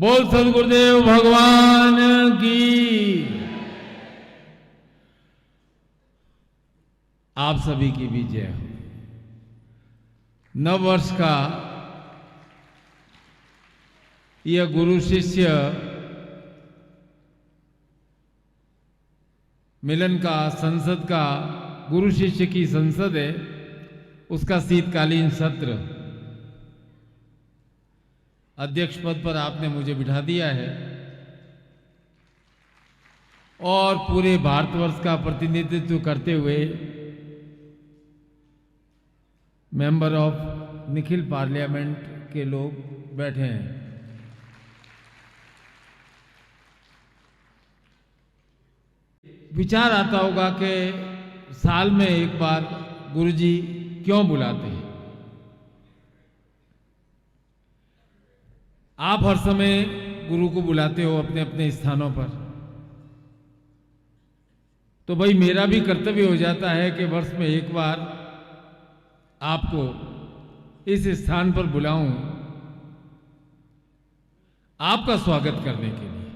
बोल सदगुरुदेव भगवान की। आप सभी की भी जय हो। नव वर्ष का यह गुरु शिष्य मिलन का, संसद का, गुरु शिष्य की संसद है, उसका शीतकालीन सत्र अध्यक्ष पद पर आपने मुझे बिठा दिया है और पूरे भारतवर्ष का प्रतिनिधित्व करते हुए मेंबर ऑफ निखिल पार्लियामेंट के लोग बैठे हैं। विचार आता होगा कि साल में एक बार गुरुजी क्यों बुलाते हैं। आप हर समय गुरु को बुलाते हो अपने अपने स्थानों पर, तो भाई मेरा भी कर्तव्य हो जाता है कि वर्ष में एक बार आपको इस स्थान पर बुलाऊं आपका स्वागत करने के लिए,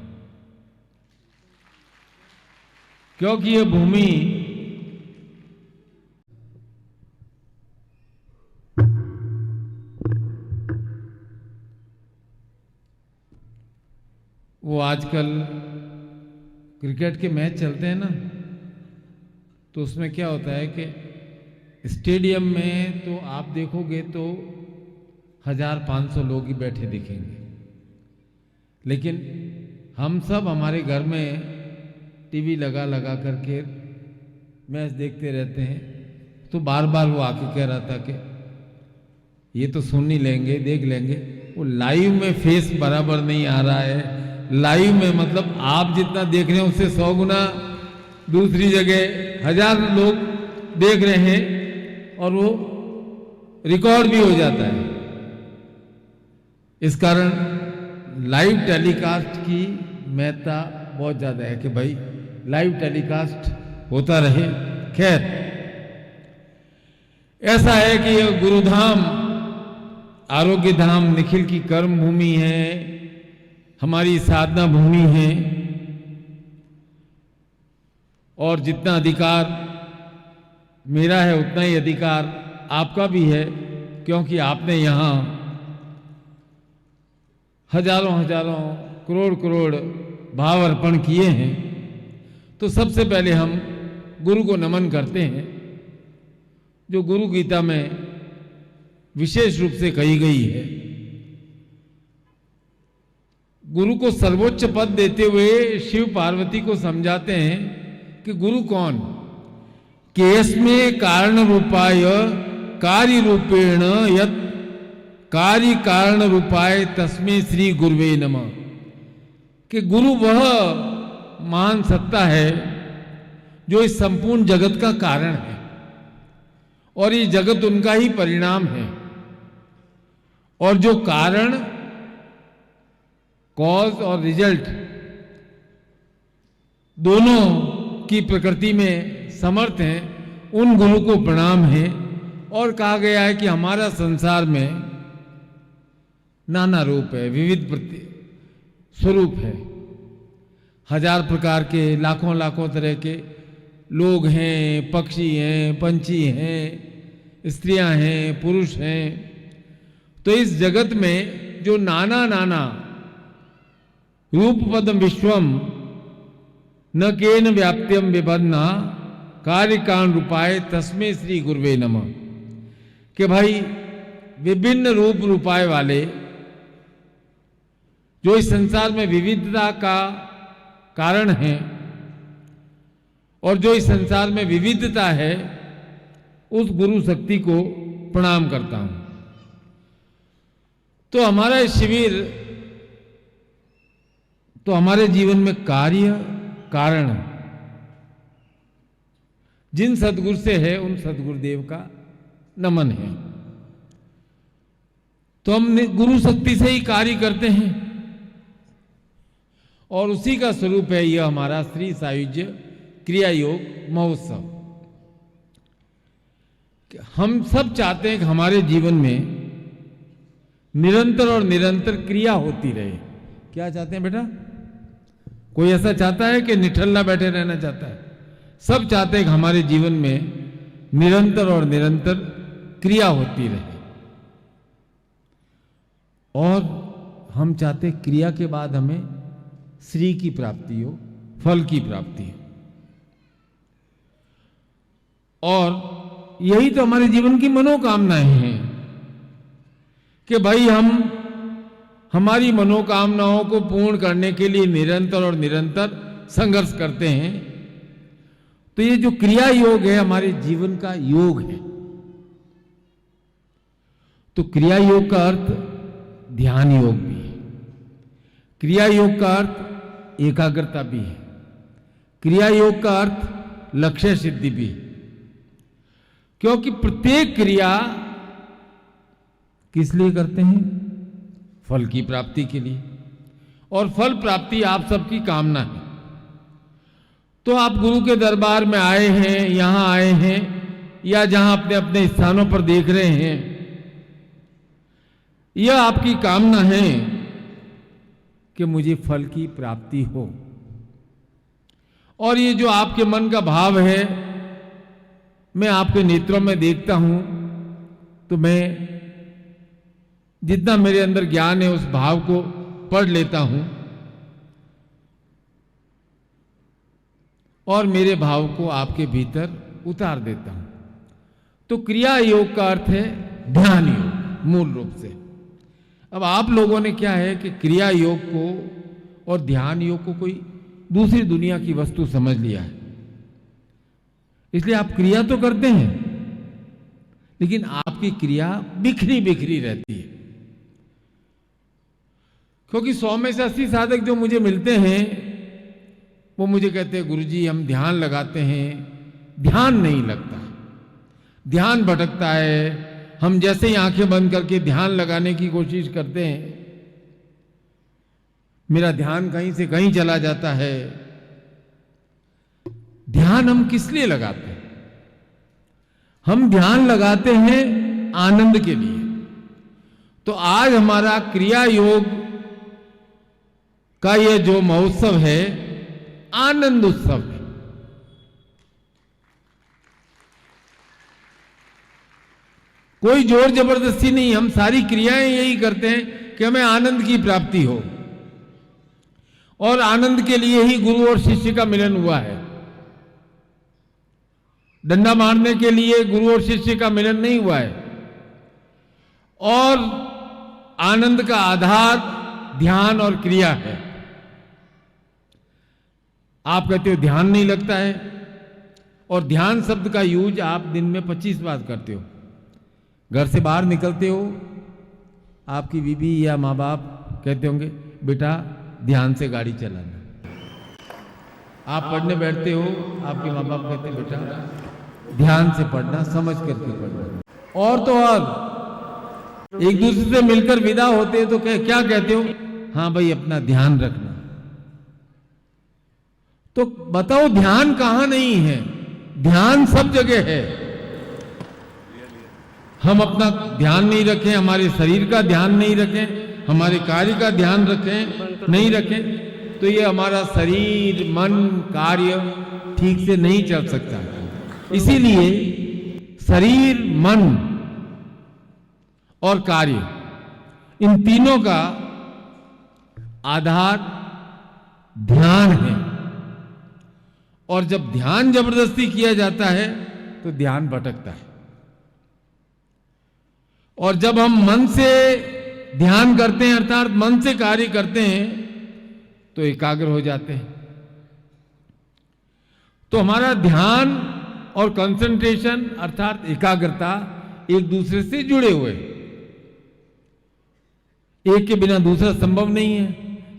क्योंकि यह भूमि वो आजकल क्रिकेट के मैच चलते हैं ना, तो उसमें क्या होता है कि स्टेडियम में तो आप देखोगे तो 1500 लोग ही बैठे दिखेंगे, लेकिन हम सब हमारे घर में टीवी लगा लगा करके मैच देखते रहते हैं। तो बार बार वो आके कह रहा था कि ये तो सुन ही लेंगे, देख लेंगे। वो लाइव में फेस बराबर नहीं आ रहा है। लाइव में मतलब आप जितना देख रहे हैं उससे 100 गुना दूसरी जगह 1000 लोग देख रहे हैं और वो रिकॉर्ड भी हो जाता है। इस कारण लाइव टेलीकास्ट की महत्ता बहुत ज्यादा है कि भाई लाइव टेलीकास्ट होता रहे। खैर, ऐसा है कि यह गुरुधाम, आरोग्य धाम, निखिल की कर्म भूमि है, हमारी साधना भूमि है, और जितना अधिकार मेरा है उतना ही अधिकार आपका भी है, क्योंकि आपने यहां हजारों हजारों करोड़ करोड़ भाव अर्पण किए हैं। तो सबसे पहले हम गुरु को नमन करते हैं, जो गुरु गीता में विशेष रूप से कही गई है। गुरु को सर्वोच्च पद देते हुए शिव पार्वती को समझाते हैं कि गुरु कौन, केस्मे कारण रूपाय कार्य रूपेण यत् कार्य कारण रूपाय तस्मै श्री गुरुवे नमः। कि गुरु वह महान सत्ता है जो इस संपूर्ण जगत का कारण है और ये जगत उनका ही परिणाम है, और जो कारण, कॉज और रिजल्ट दोनों की प्रकृति में समर्थ हैं, उन गुरु को प्रणाम है। और कहा गया है कि हमारा संसार में नाना रूप है, विविध स्वरूप है, 1000 प्रकार के, लाखों लाखों तरह के लोग हैं, पक्षी हैं, पंछी हैं, स्त्रियां हैं, पुरुष हैं। तो इस जगत में जो नाना नाना रूप पदम विश्वम न केन व्याप्त्यम विबन्ना कार्य कान रूपाय तस्मै श्री गुरुवे नमः। कि भाई विभिन्न रूप रूपाय वाले, जो इस संसार में विविधता का कारण है और जो इस संसार में विविधता है, उस गुरु शक्ति को प्रणाम करता हूं। तो हमारा शिविर तो हमारे जीवन में कार्य कारण जिन सदगुरु से है, उन सदगुरुदेव का नमन है। तो हम गुरु शक्ति से ही कार्य करते हैं और उसी का स्वरूप है यह हमारा श्री सायुज्य क्रिया योग महोत्सव। हम सब चाहते हैं कि हमारे जीवन में निरंतर और निरंतर क्रिया होती रहे, क्या चाहते हैं बेटा? कोई ऐसा चाहता है कि निठल्ला बैठे रहना चाहता है? सब चाहते हैं कि हमारे जीवन में निरंतर और निरंतर क्रिया होती रहे, और हम चाहते हैं क्रिया के बाद हमें श्री की प्राप्ति हो, फल की प्राप्ति हो। और यही तो हमारे जीवन की मनोकामनाएं हैं कि भाई हम हमारी मनोकामनाओं को पूर्ण करने के लिए निरंतर और निरंतर संघर्ष करते हैं। तो ये जो क्रिया योग है हमारे जीवन का योग है। तो क्रिया योग का अर्थ ध्यान योग भी है, क्रिया योग का अर्थ एकाग्रता भी है, क्रिया योग का अर्थ लक्ष्य सिद्धि भी है। क्योंकि प्रत्येक क्रिया किस लिए करते हैं? फल की प्राप्ति के लिए, और फल प्राप्ति आप सबकी कामना है। तो आप गुरु के दरबार में आए हैं, यहां आए हैं, या जहां अपने अपने स्थानों पर देख रहे हैं, यह आपकी कामना है कि मुझे फल की प्राप्ति हो। और ये जो आपके मन का भाव है, मैं आपके नेत्रों में देखता हूं, तो मैं जितना मेरे अंदर ज्ञान है उस भाव को पढ़ लेता हूं और मेरे भाव को आपके भीतर उतार देता हूं। तो क्रिया योग का अर्थ है ध्यान योग मूल रूप से। अब आप लोगों ने क्या है कि क्रिया योग को और ध्यान योग को कोई दूसरी दुनिया की वस्तु समझ लिया है, इसलिए आप क्रिया तो करते हैं, लेकिन आपकी क्रिया बिखरी बिखरी रहती है। क्योंकि 100 में से 80 साधक जो मुझे मिलते हैं वो मुझे कहते हैं गुरुजी हम ध्यान लगाते हैं, ध्यान नहीं लगता, ध्यान भटकता है। हम जैसे ही आंखें बंद करके ध्यान लगाने की कोशिश करते हैं, मेरा ध्यान कहीं से कहीं चला जाता है। ध्यान हम किस लिए लगाते हैं? हम ध्यान लगाते हैं आनंद के लिए। तो आज हमारा क्रिया योग का ये जो महोत्सव है, आनंद उत्सव है। कोई जोर जबरदस्ती नहीं, हम सारी क्रियाएं यही करते हैं कि हमें आनंद की प्राप्ति हो, और आनंद के लिए ही गुरु और शिष्य का मिलन हुआ है। डंडा मारने के लिए गुरु और शिष्य का मिलन नहीं हुआ है। और आनंद का आधार ध्यान और क्रिया है। आप कहते हो ध्यान नहीं लगता है, और ध्यान शब्द का यूज आप दिन में 25 बार करते हो। घर से बाहर निकलते हो, आपकी बीवी या माँ बाप कहते होंगे बेटा ध्यान से गाड़ी चलाना। आप पढ़ने बैठते हो, आपके माँ बाप कहते हैं बेटा ध्यान से पढ़ना, समझ करके पढ़ना। और तो और एक दूसरे से मिलकर विदा होते हैं तो क्या कहते हो? हाँ भाई अपना ध्यान रखना। तो बताओ ध्यान कहां नहीं है? ध्यान सब जगह है। हम अपना ध्यान नहीं रखें, हमारे शरीर का ध्यान नहीं रखें, हमारे कार्य का ध्यान रखें नहीं रखें, तो ये हमारा शरीर मन कार्य ठीक से नहीं चल सकता। इसीलिए शरीर मन और कार्य, इन तीनों का आधार ध्यान है। और जब ध्यान जबरदस्ती किया जाता है तो ध्यान भटकता है। और जब हम मन से ध्यान करते हैं, अर्थात मन से कार्य करते हैं, तो एकाग्र हो जाते हैं। तो हमारा ध्यान और कंसंट्रेशन अर्थात एकाग्रता एक दूसरे से जुड़े हुए, एक के बिना दूसरा संभव नहीं है।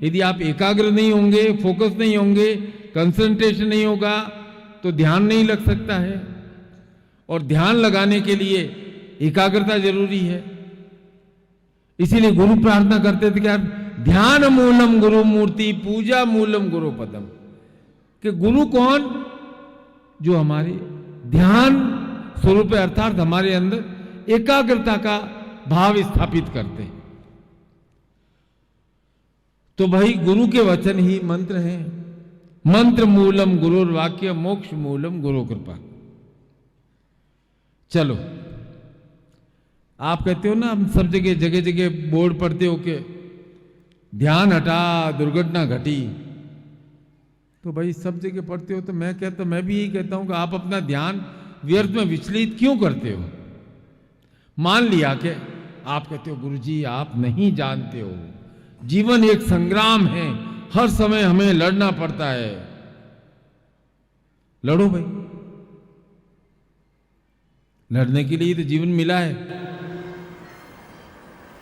यदि आप एकाग्र नहीं होंगे, फोकस नहीं होंगे, कंसंट्रेशन नहीं होगा, तो ध्यान नहीं लग सकता है। और ध्यान लगाने के लिए एकाग्रता जरूरी है। इसीलिए गुरु प्रार्थना करते थे क्या? ध्यान मूलम गुरु मूर्ति, पूजा मूलम गुरु पदम। कि गुरु कौन? जो हमारे ध्यान स्वरूप अर्थात हमारे अंदर एकाग्रता का भाव स्थापित करते हैं। तो भाई गुरु के वचन ही मंत्र हैं। मंत्र मूलम गुरुर वाक्य, मोक्ष मूलम गुरु कृपा। चलो, आप कहते हो ना, हम सब जगह जगह जगह बोर्ड पढ़ते हो कि ध्यान हटा दुर्घटना घटी। तो भाई सब जगह पढ़ते हो, तो मैं भी यही कहता हूं कि आप अपना ध्यान व्यर्थ में विचलित क्यों करते हो? मान लिया कि आप कहते हो गुरुजी आप नहीं जानते हो, जीवन एक संग्राम है, हर समय हमें लड़ना पड़ता है। लड़ो भाई, लड़ने के लिए तो जीवन मिला है,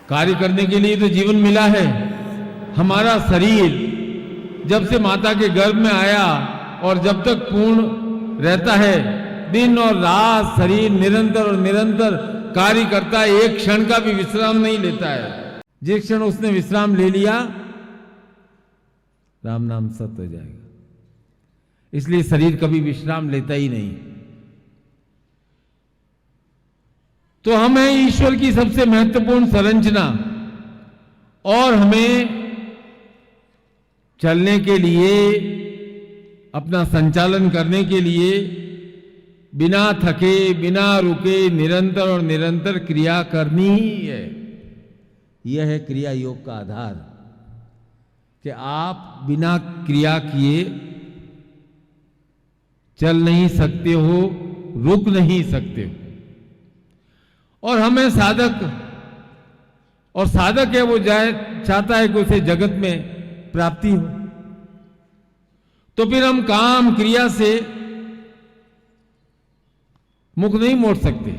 कार्य करने के लिए तो जीवन मिला है। हमारा शरीर जब से माता के गर्भ में आया और जब तक पूर्ण रहता है, दिन और रात शरीर निरंतर और निरंतर कार्य करता है, एक क्षण का भी विश्राम नहीं लेता है। जिस क्षण उसने विश्राम ले लिया, राम नाम सत्य हो जाएगा। इसलिए शरीर कभी विश्राम लेता ही नहीं। तो हम हैं ईश्वर की सबसे महत्वपूर्ण संरचना, और हमें चलने के लिए, अपना संचालन करने के लिए बिना थके बिना रुके निरंतर और निरंतर क्रिया करनी ही है। यह है क्रिया योग का आधार, कि आप बिना क्रिया किए चल नहीं सकते हो, रुक नहीं सकते हो। और हमें साधक, और साधक है वो चाहता है कि उसे जगत में प्राप्ति हो, तो फिर हम काम क्रिया से मुख नहीं मोड़ सकते।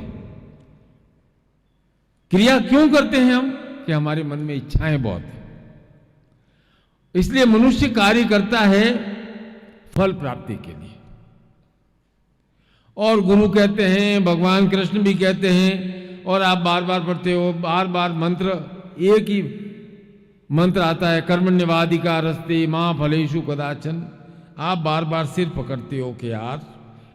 क्रिया क्यों करते हैं हम? कि हमारे मन में इच्छाएं बहुत है। इसलिए मनुष्य कार्य करता है फल प्राप्ति के लिए। और गुरु कहते हैं, भगवान कृष्ण भी कहते हैं, और आप बार बार पढ़ते हो, बार बार मंत्र, एक ही मंत्र आता है, कर्मण्यवाधिकारस्ते मां फलेषु कदाचन। आप बार बार सिर पकड़ते हो कि यार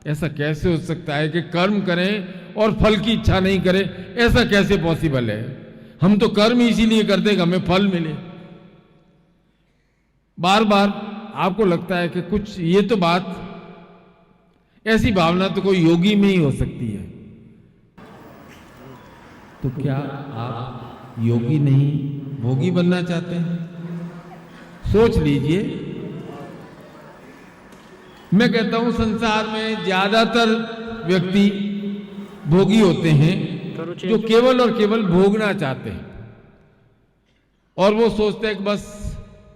ऐसा कैसे हो सकता है कि कर्म करें और फल की इच्छा नहीं करें? ऐसा कैसे पॉसिबल है? हम तो कर्म इसीलिए करते हैं कि हमें फल मिले। बार बार आपको लगता है कि कुछ, ये तो बात, ऐसी भावना तो कोई योगी में ही हो सकती है। तो क्या आप योगी नहीं भोगी बनना चाहते हैं? सोच लीजिए। मैं कहता हूं संसार में ज्यादातर व्यक्ति भोगी होते हैं, जो केवल और केवल भोगना चाहते हैं, और वो सोचते हैं कि बस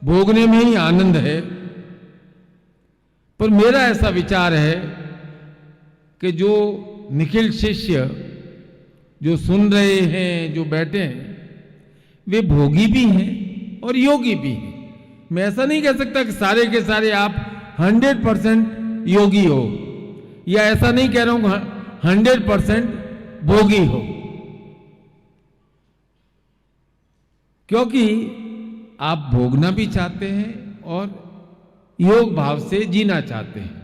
भोगने में ही आनंद है। पर मेरा ऐसा विचार है कि जो निखिल शिष्य जो सुन रहे हैं, जो बैठे हैं, वे भोगी भी हैं और योगी भी हैं। मैं ऐसा नहीं कह सकता कि सारे के सारे आप 100% योगी हो, या ऐसा नहीं कह रहा हूं 100% भोगी हो, क्योंकि आप भोगना भी चाहते हैं और योग भाव से जीना चाहते हैं।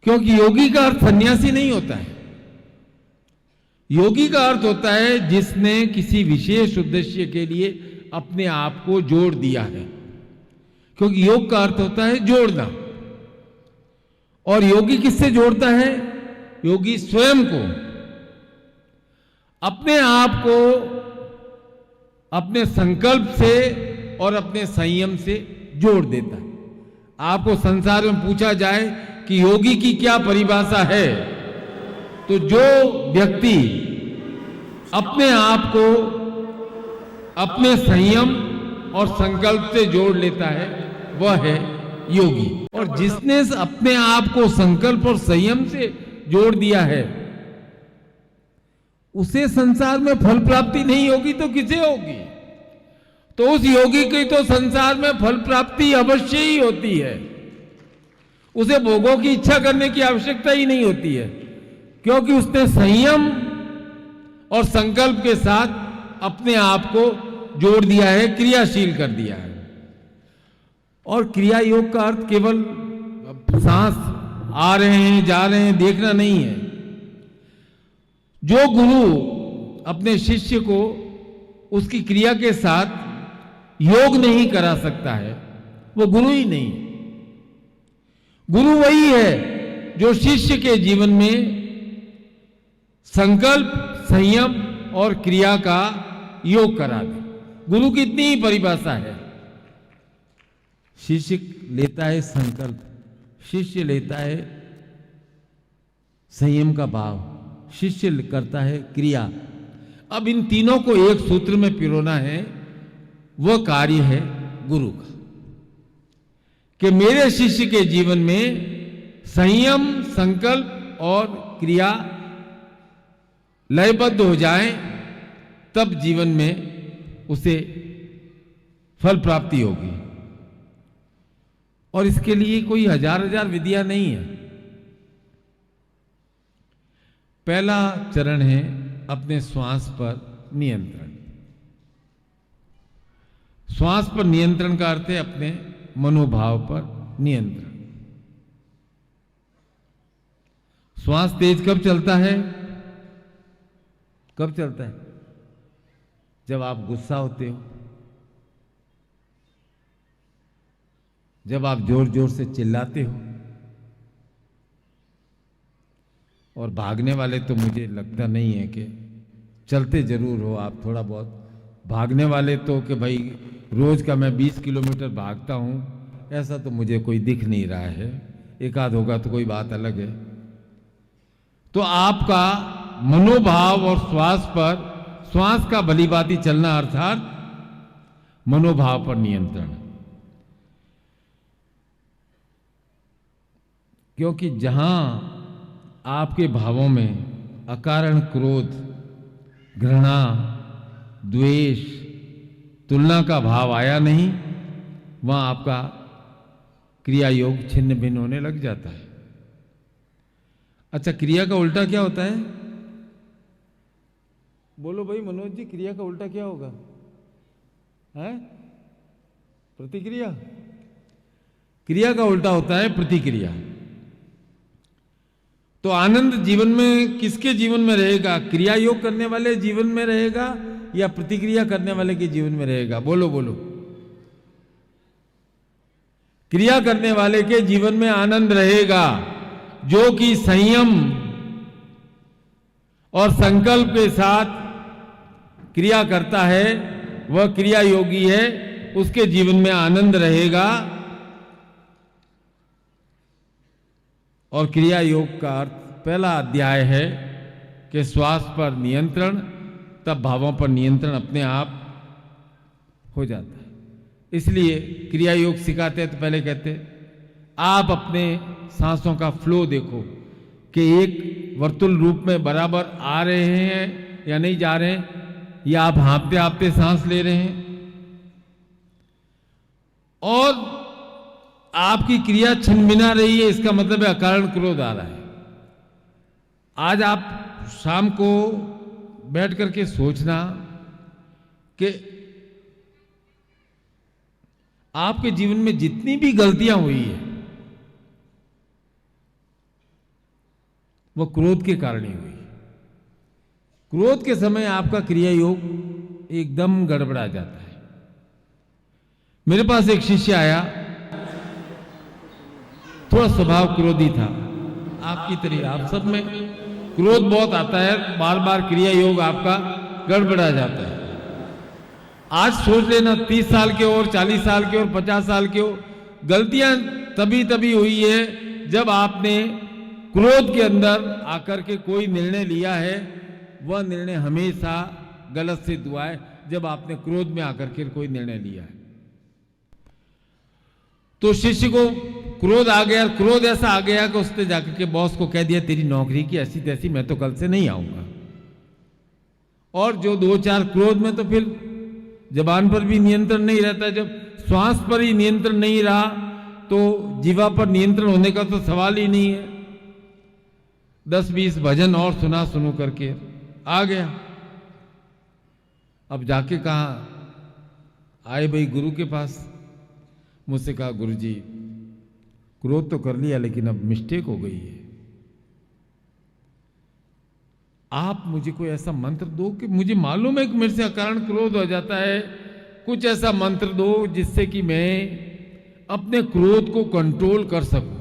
क्योंकि योगी का अर्थ सन्यासी नहीं होता है। योगी का अर्थ होता है जिसने किसी विशेष उद्देश्य के लिए अपने आप को जोड़ दिया है। क्योंकि योग का अर्थ होता है जोड़ना। और योगी किससे जोड़ता है? योगी स्वयं को, अपने आप को अपने संकल्प से और अपने संयम से जोड़ देता है। आपको संसार में पूछा जाए कि योगी की क्या परिभाषा है, तो जो व्यक्ति अपने आप को अपने संयम और संकल्प से जोड़ लेता है वह है योगी। और जिसने अपने आप को संकल्प और संयम से जोड़ दिया है उसे संसार में फल प्राप्ति नहीं होगी तो किसे होगी? तो उस योगी की तो संसार में फल प्राप्ति अवश्य ही होती है। उसे भोगों की इच्छा करने की आवश्यकता ही नहीं होती है, क्योंकि उसने संयम और संकल्प के साथ अपने आप को जोड़ दिया है, क्रियाशील कर दिया है। और क्रिया योग का अर्थ केवल सांस आ रहे हैं जा रहे हैं देखना नहीं है। जो गुरु अपने शिष्य को उसकी क्रिया के साथ योग नहीं करा सकता है वो गुरु ही नहीं। गुरु वही है जो शिष्य के जीवन में संकल्प, संयम और क्रिया का योग करा दे। गुरु की इतनी ही परिभाषा है। शिष्य लेता है संकल्प, शिष्य लेता है संयम का भाव, शिष्य करता है क्रिया। अब इन तीनों को एक सूत्र में पिरोना है, वह कार्य है गुरु का, कि मेरे शिष्य के जीवन में संयम, संकल्प और क्रिया लयबद्ध हो जाए, तब जीवन में उसे फल प्राप्ति होगी। और इसके लिए कोई हजार हजार विधियां नहीं है। पहला चरण है अपने श्वास पर नियंत्रण। श्वास पर नियंत्रण का अर्थ है अपने मनोभाव पर नियंत्रण। श्वास तेज कब चलता है? कब चलता है? जब आप गुस्सा होते हो, जब आप जोर जोर से चिल्लाते हो। और भागने वाले तो मुझे लगता नहीं है कि चलते जरूर हो आप थोड़ा बहुत। भागने वाले तो कि भाई रोज का मैं 20 किलोमीटर भागता हूं, ऐसा तो मुझे कोई दिख नहीं रहा है। एक आध होगा तो कोई बात अलग है। तो आपका मनोभाव और श्वास पर, श्वास का भलीभांति चलना अर्थात मनोभाव पर नियंत्रण। क्योंकि जहां आपके भावों में अकारण क्रोध, घृणा, द्वेष, तुलना का भाव आया नहीं, वहां आपका क्रिया योग छिन्न भिन्न होने लग जाता है। अच्छा, क्रिया का उल्टा क्या होता है? बोलो भाई मनोज जी, क्रिया का उल्टा क्या होगा? है प्रतिक्रिया। क्रिया का उल्टा होता है प्रतिक्रिया। तो आनंद जीवन में किसके जीवन में रहेगा? क्रिया योग करने वाले जीवन में रहेगा या प्रतिक्रिया करने वाले के जीवन में रहेगा? बोलो बोलो। क्रिया करने वाले के जीवन में आनंद रहेगा। जो कि संयम और संकल्प के साथ क्रिया करता है, वह क्रिया योगी है, उसके जीवन में आनंद रहेगा। और क्रिया योग का अर्थ पहला अध्याय है कि श्वास पर नियंत्रण, तब भावों पर नियंत्रण अपने आप हो जाता है। इसलिए क्रिया योग सिखाते हैं तो पहले कहते आप अपने सांसों का फ्लो देखो कि एक वर्तुल रूप में बराबर आ रहे हैं या नहीं जा रहे हैं, या आप हाँफते हाँफते सांस ले रहे हैं। और आपकी क्रिया छिनभिना रही है, इसका मतलब है अकारण क्रोध आ रहा है। आज आप शाम को बैठ करके सोचना कि आपके जीवन में जितनी भी गलतियां हुई है वो क्रोध के कारण ही हुई। क्रोध के समय आपका क्रिया योग एकदम गड़बड़ा जाता है। मेरे पास एक शिष्य आया, थोड़ा स्वभाव क्रोधी था, आपकी तरह। आप सब में क्रोध बहुत आता है, बार बार क्रिया योग आपका गड़बड़ा जाता है। आज सोच लेना 30 साल के और 40 साल के और 50 साल के हो, गलतियां तभी तभी हुई है जब आपने क्रोध के अंदर आकर के कोई निर्णय लिया है। वह निर्णय हमेशा गलत सिद्ध हुआ है जब आपने क्रोध में आकर के कोई निर्णय लिया है। तो शिष्य को क्रोध आ गया, क्रोध ऐसा आ गया कि उसने जाकर के बॉस को कह दिया तेरी नौकरी की ऐसी तैसी, मैं तो कल से नहीं आऊंगा। और जो 2-4 क्रोध में तो फिर जबान पर भी नियंत्रण नहीं रहता। जब श्वास पर ही नियंत्रण नहीं रहा तो जीवा पर नियंत्रण होने का तो सवाल ही नहीं है। 10-20 भजन और सुनू करके आ गया। अब जाके कहा, आए भाई गुरु के पास, मुझसे कहा गुरुजी क्रोध तो कर लिया लेकिन अब मिस्टेक हो गई है, आप मुझे कोई ऐसा मंत्र दो कि मुझे मालूम है कि मेरे से अकारण क्रोध हो जाता है, कुछ ऐसा मंत्र दो जिससे कि मैं अपने क्रोध को कंट्रोल कर सकूं।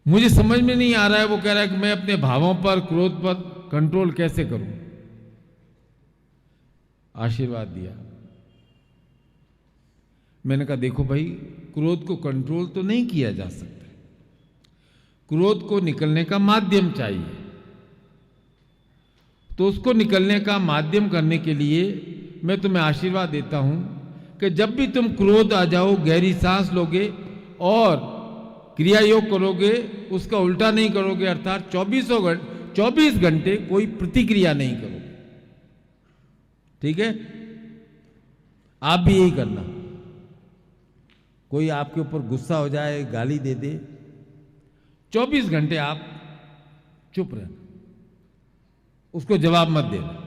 मुझे समझ में नहीं आ रहा है। वो कह रहा है कि मैं अपने भावों पर, क्रोध पर कंट्रोल कैसे करूं। आशीर्वाद दिया। मैंने कहा देखो भाई, क्रोध को कंट्रोल तो नहीं किया जा सकता, क्रोध को निकलने का माध्यम चाहिए। तो उसको निकलने का माध्यम करने के लिए मैं तुम्हें आशीर्वाद देता हूं कि जब भी तुम क्रोध आ जाओ, गहरी सांस लोगे और क्रिया योग करोगे, उसका उल्टा नहीं करोगे, अर्थात 24 घंटे कोई प्रतिक्रिया नहीं करोगे। ठीक है? आप भी यही करना। कोई आपके ऊपर गुस्सा हो जाए, गाली दे दे, 24 घंटे आप चुप रहना, उसको जवाब मत देना।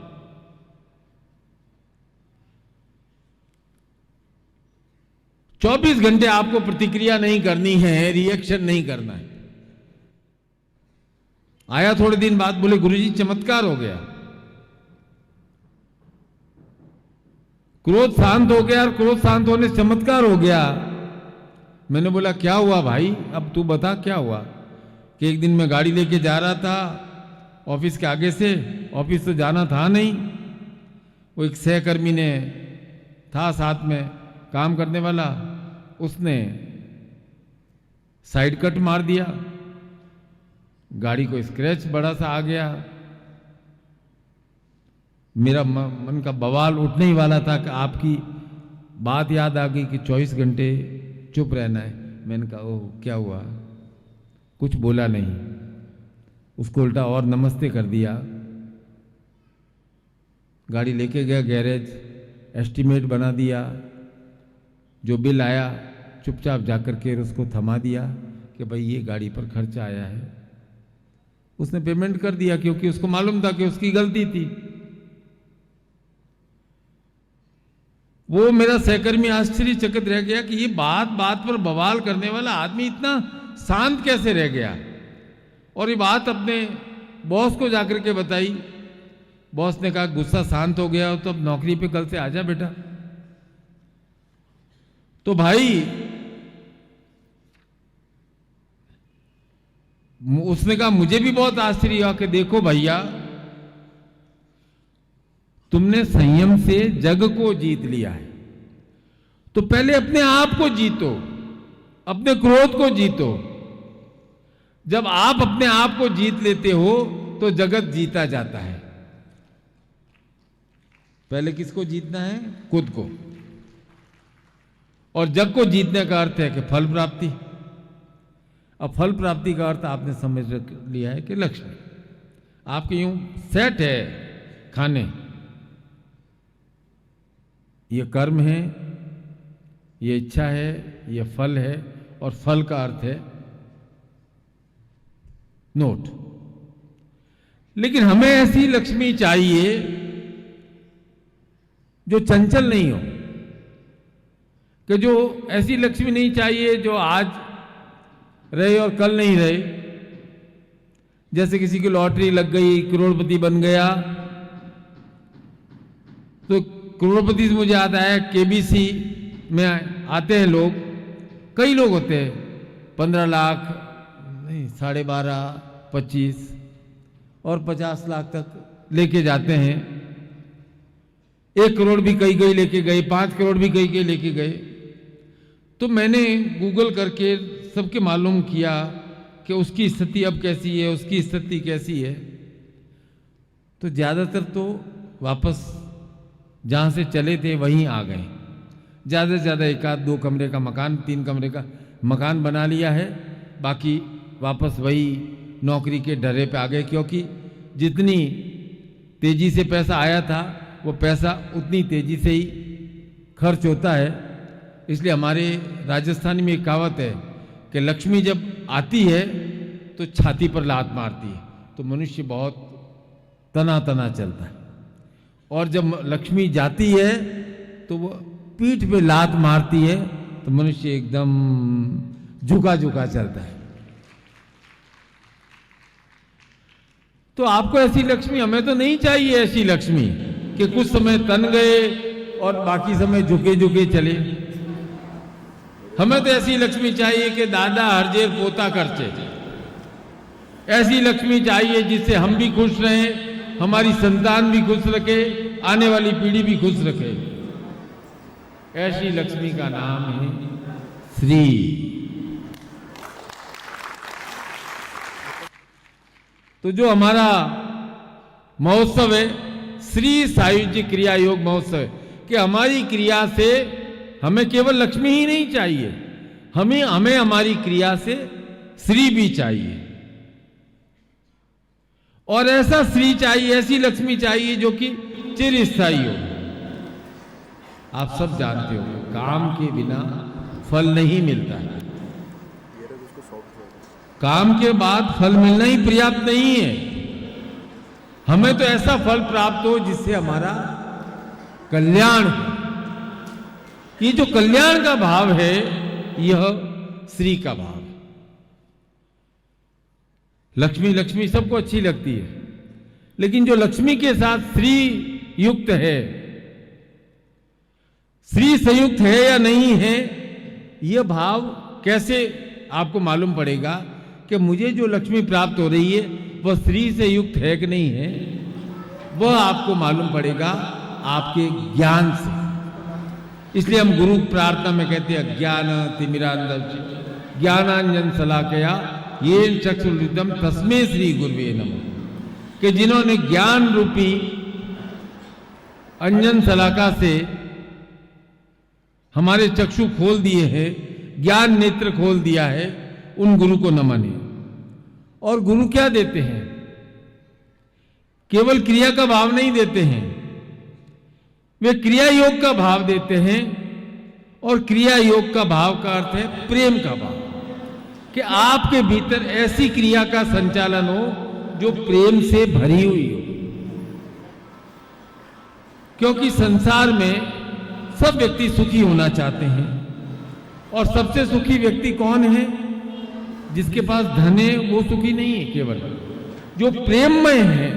चौबीस घंटे आपको प्रतिक्रिया नहीं करनी है, रिएक्शन नहीं करना है। आया थोड़े दिन बाद, बोले गुरुजी चमत्कार हो गया, क्रोध शांत हो गया, और क्रोध शांत होने से चमत्कार हो गया। मैंने बोला क्या हुआ भाई, अब तू बता क्या हुआ। कि एक दिन मैं गाड़ी लेके जा रहा था ऑफिस के आगे से, ऑफिस तो जाना था नहीं, वो एक सहकर्मी ने था साथ में काम करने वाला, उसने साइड कट मार दिया, गाड़ी को स्क्रैच बड़ा सा आ गया। मेरा मन का बवाल उठने ही वाला था कि आपकी बात याद आ गई कि 24 घंटे चुप रहना है। मैंने कहा ओह क्या हुआ, कुछ बोला नहीं, उसको उल्टा और नमस्ते कर दिया। गाड़ी लेके गया गैरेज, एस्टीमेट बना दिया, जो बिल आया चुपचाप जाकर के उसको थमा दिया कि भाई ये गाड़ी पर खर्चा आया है। उसने पेमेंट कर दिया क्योंकि उसको मालूम था कि उसकी गलती थी। वो मेरा सहकर्मी आश्चर्यचकित रह गया कि ये बात बात पर बवाल करने वाला आदमी इतना शांत कैसे रह गया। और ये बात अपने बॉस को जाकर के बताई। बॉस ने कहा गुस्सा शांत हो गया तो अब नौकरी पे कल से आजा बेटा। तो भाई उसने कहा मुझे भी बहुत आश्चर्य हुआ कि देखो भैया, तुमने संयम से जग को जीत लिया है, तो पहले अपने आप को जीतो, अपने क्रोध को जीतो। जब आप अपने आप को जीत लेते हो तो जगत जीता जाता है। पहले किसको जीतना है? खुद को। और जग को जीतने का अर्थ है कि फल प्राप्ति। अब फल प्राप्ति का अर्थ आपने समझ लिया है कि लक्ष्मी आपके यूं सेट है खाने, ये कर्म है, ये इच्छा है, ये फल है, और फल का अर्थ है नोट। लेकिन हमें ऐसी लक्ष्मी चाहिए जो चंचल नहीं हो, कि जो ऐसी लक्ष्मी नहीं चाहिए जो आज रहे और कल नहीं रहे। जैसे किसी की लॉटरी लग गई, करोड़पति बन गया, तो करोड़पति से मुझे याद आया केबीसी में आते हैं लोग, कई लोग होते हैं, 15 लाख नहीं, 12.5, 25 और 50 लाख तक लेके जाते हैं। 1 करोड़ भी कई कई लेके गए, 5 करोड़ भी कई कई लेके गए। तो मैंने गूगल करके सबके मालूम किया कि उसकी स्थिति अब कैसी है, उसकी स्थिति कैसी है। तो ज़्यादातर तो वापस जहाँ से चले थे वहीं आ गए। ज़्यादा से ज़्यादा 1-2 कमरे का मकान, 3 कमरे का मकान बना लिया है, बाकी वापस वही नौकरी के डरे पे आ गए। क्योंकि जितनी तेज़ी से पैसा आया था वो पैसा उतनी तेज़ी से ही खर्च होता है। इसलिए हमारे राजस्थानी में एक कहावत है कि लक्ष्मी जब आती है तो छाती पर लात मारती है, तो मनुष्य बहुत तना तना चलता है। और जब लक्ष्मी जाती है तो वो पीठ पे लात मारती है, तो मनुष्य एकदम झुका झुका चलता है। तो आपको ऐसी लक्ष्मी, हमें तो नहीं चाहिए ऐसी लक्ष्मी। कि कुछ समय तन गए और बाकी समय झुके झुके चले। हमें तो ऐसी लक्ष्मी चाहिए कि दादा हरजेर पोता करचे। ऐसी लक्ष्मी चाहिए जिससे हम भी खुश रहें, हमारी संतान भी खुश रखे, आने वाली पीढ़ी भी खुश रखे। ऐसी लक्ष्मी का नाम है श्री। तो जो हमारा महोत्सव है श्री सायुज्य क्रिया योग महोत्सव, कि हमारी क्रिया से हमें केवल लक्ष्मी ही नहीं चाहिए, हमें हमारी क्रिया से श्री भी चाहिए। और ऐसा श्री चाहिए, ऐसी लक्ष्मी चाहिए जो कि चिरस्थायी हो। आप सब जानते हो काम के बिना फल नहीं मिलता है, काम के बाद फल मिलना ही पर्याप्त नहीं है। हमें तो ऐसा फल प्राप्त हो जिससे हमारा कल्याण हो। ये जो कल्याण का भाव है यह श्री का भाव है। लक्ष्मी लक्ष्मी सबको अच्छी लगती है, लेकिन जो लक्ष्मी के साथ श्री युक्त है, श्री संयुक्त है या नहीं है, यह भाव कैसे आपको मालूम पड़ेगा कि मुझे जो लक्ष्मी प्राप्त हो रही है वह श्री से युक्त है कि नहीं है? वह आपको मालूम पड़ेगा आपके ज्ञान से। इसलिए हम गुरु प्रार्थना में कहते हैं ज्ञान तिमिरांधस्य ज्ञानांजन शलाकया येन चक्षुरुन्मिलितं तस्मै श्री गुरुवे नमः। कि जिन्होंने ज्ञान रूपी अंजन शलाका से हमारे चक्षु खोल दिए हैं, ज्ञान नेत्र खोल दिया है, उन गुरु को नमन है। और गुरु क्या देते हैं? केवल क्रिया का भाव नहीं देते हैं, वे क्रिया योग का भाव देते हैं। और क्रिया योग का भाव का अर्थ है प्रेम का भाव, कि आपके भीतर ऐसी क्रिया का संचालन हो जो प्रेम से भरी हुई हो। क्योंकि संसार में सब व्यक्ति सुखी होना चाहते हैं, और सबसे सुखी व्यक्ति कौन है? जिसके पास धन है वो सुखी नहीं है, केवल जो प्रेममय है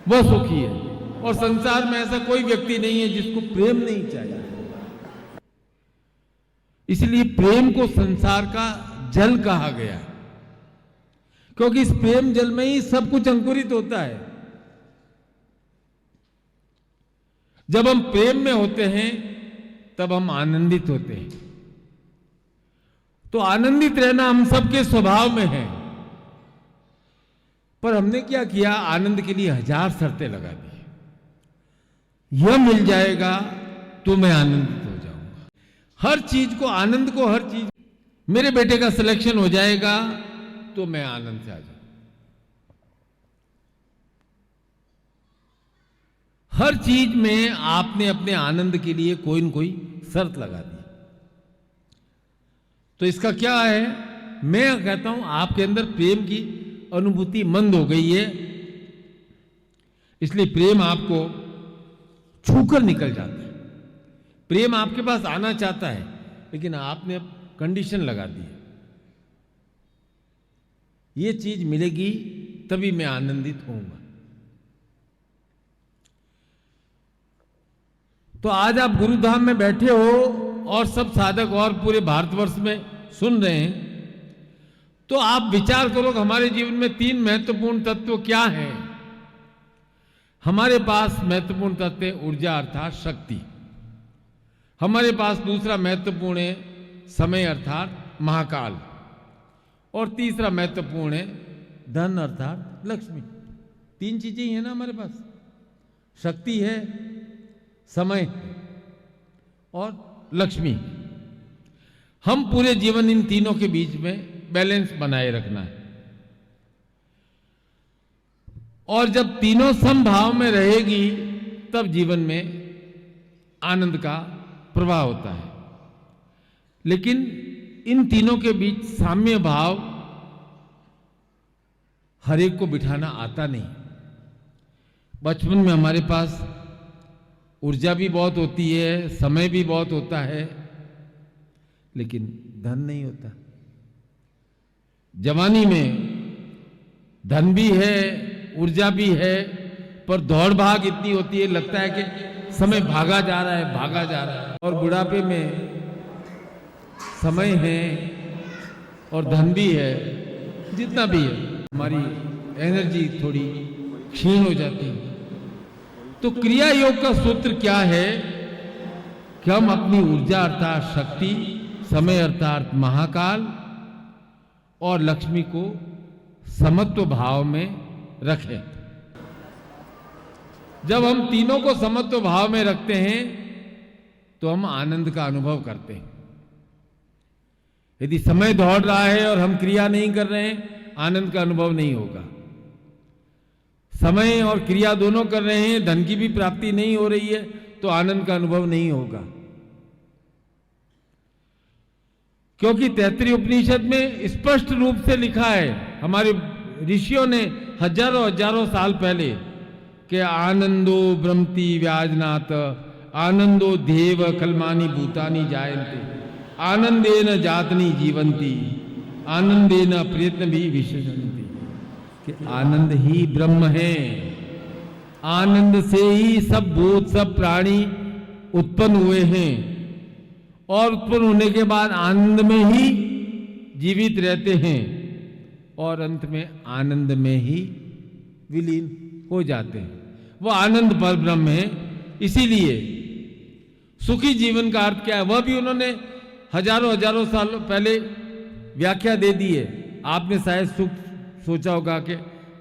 वह सुखी है। और संसार में ऐसा कोई व्यक्ति नहीं है जिसको प्रेम नहीं चाहिए। इसलिए प्रेम को संसार का जल कहा गया, क्योंकि इस प्रेम जल में ही सब कुछ अंकुरित होता है। जब हम प्रेम में होते हैं तब हम आनंदित होते हैं। तो आनंदित रहना हम सबके स्वभाव में है, पर हमने क्या किया? आनंद के लिए हजार शर्तें लगा दी। यह मिल जाएगा तो मैं आनंदित हो जाऊंगा। हर चीज को, आनंद को, हर चीज, मेरे बेटे का सिलेक्शन हो जाएगा तो मैं आनंद से आ जाऊंगा। हर चीज में आपने अपने आनंद के लिए कोई न कोई शर्त लगा दी। तो इसका क्या है? मैं कहता हूं आपके अंदर प्रेम की अनुभूति मंद हो गई है, इसलिए प्रेम आपको छूकर निकल जाता है। प्रेम आपके पास आना चाहता है, लेकिन आपने अब कंडीशन लगा दी है, ये चीज मिलेगी तभी मैं आनंदित होऊंगा। तो आज आप गुरुधाम में बैठे हो और सब साधक और पूरे भारतवर्ष में सुन रहे हैं, तो आप विचार करो कि हमारे जीवन में तीन महत्वपूर्ण तत्व क्या हैं। हमारे पास महत्वपूर्ण तत्व है ऊर्जा अर्थात शक्ति। हमारे पास दूसरा महत्वपूर्ण है समय अर्थात महाकाल। और तीसरा महत्वपूर्ण है धन अर्थात लक्ष्मी। तीन चीजें ही है ना हमारे पास, शक्ति है, समय और लक्ष्मी। हम पूरे जीवन इन तीनों के बीच में बैलेंस बनाए रखना है। और जब तीनों समभाव में रहेगी तब जीवन में आनंद का प्रवाह होता है। लेकिन इन तीनों के बीच साम्य भाव हर एक को बिठाना आता नहीं। बचपन में हमारे पास ऊर्जा भी बहुत होती है, समय भी बहुत होता है, लेकिन धन नहीं होता। जवानी में धन भी है, ऊर्जा भी है, पर दौड़ भाग इतनी होती है, लगता है कि समय भागा जा रहा है, भागा जा रहा है। और बुढ़ापे में समय है और धन भी है, जितना भी है, हमारी एनर्जी थोड़ी क्षीण हो जाती है। तो क्रिया योग का सूत्र क्या है कि हम अपनी ऊर्जा अर्थात शक्ति, समय अर्थात महाकाल और लक्ष्मी को समत्व भाव में रखें। जब हम तीनों को समत्व भाव में रखते हैं तो हम आनंद का अनुभव करते हैं। यदि समय दौड़ रहा है और हम क्रिया नहीं कर रहे हैं, आनंद का अनुभव नहीं होगा। समय और क्रिया दोनों कर रहे हैं, धन की भी प्राप्ति नहीं हो रही है, तो आनंद का अनुभव नहीं होगा। क्योंकि तैत्तिरीय उपनिषद में स्पष्ट रूप से लिखा है, हमारे ऋषियों ने हजारों हजारों साल पहले, कि आनंदो ब्रह्मति व्याजनाथ आनंदो देव कलमानी भूतानी जायन्ते आनंदेन जातनी जीवंती आनंदेन प्रयत्न भी विशेषंती। कि आनंद ही ब्रह्म है, आनंद से ही सब भूत सब प्राणी उत्पन्न हुए हैं और उत्पन्न होने के बाद आनंद में ही जीवित रहते हैं और अंत में आनंद में ही विलीन हो जाते हैं। वो आनंद पर ब्रह्म है। इसीलिए सुखी जीवन का अर्थ क्या है, वह भी उन्होंने हजारों हजारों साल पहले व्याख्या दे दी है। आपने शायद सुख सोचा होगा कि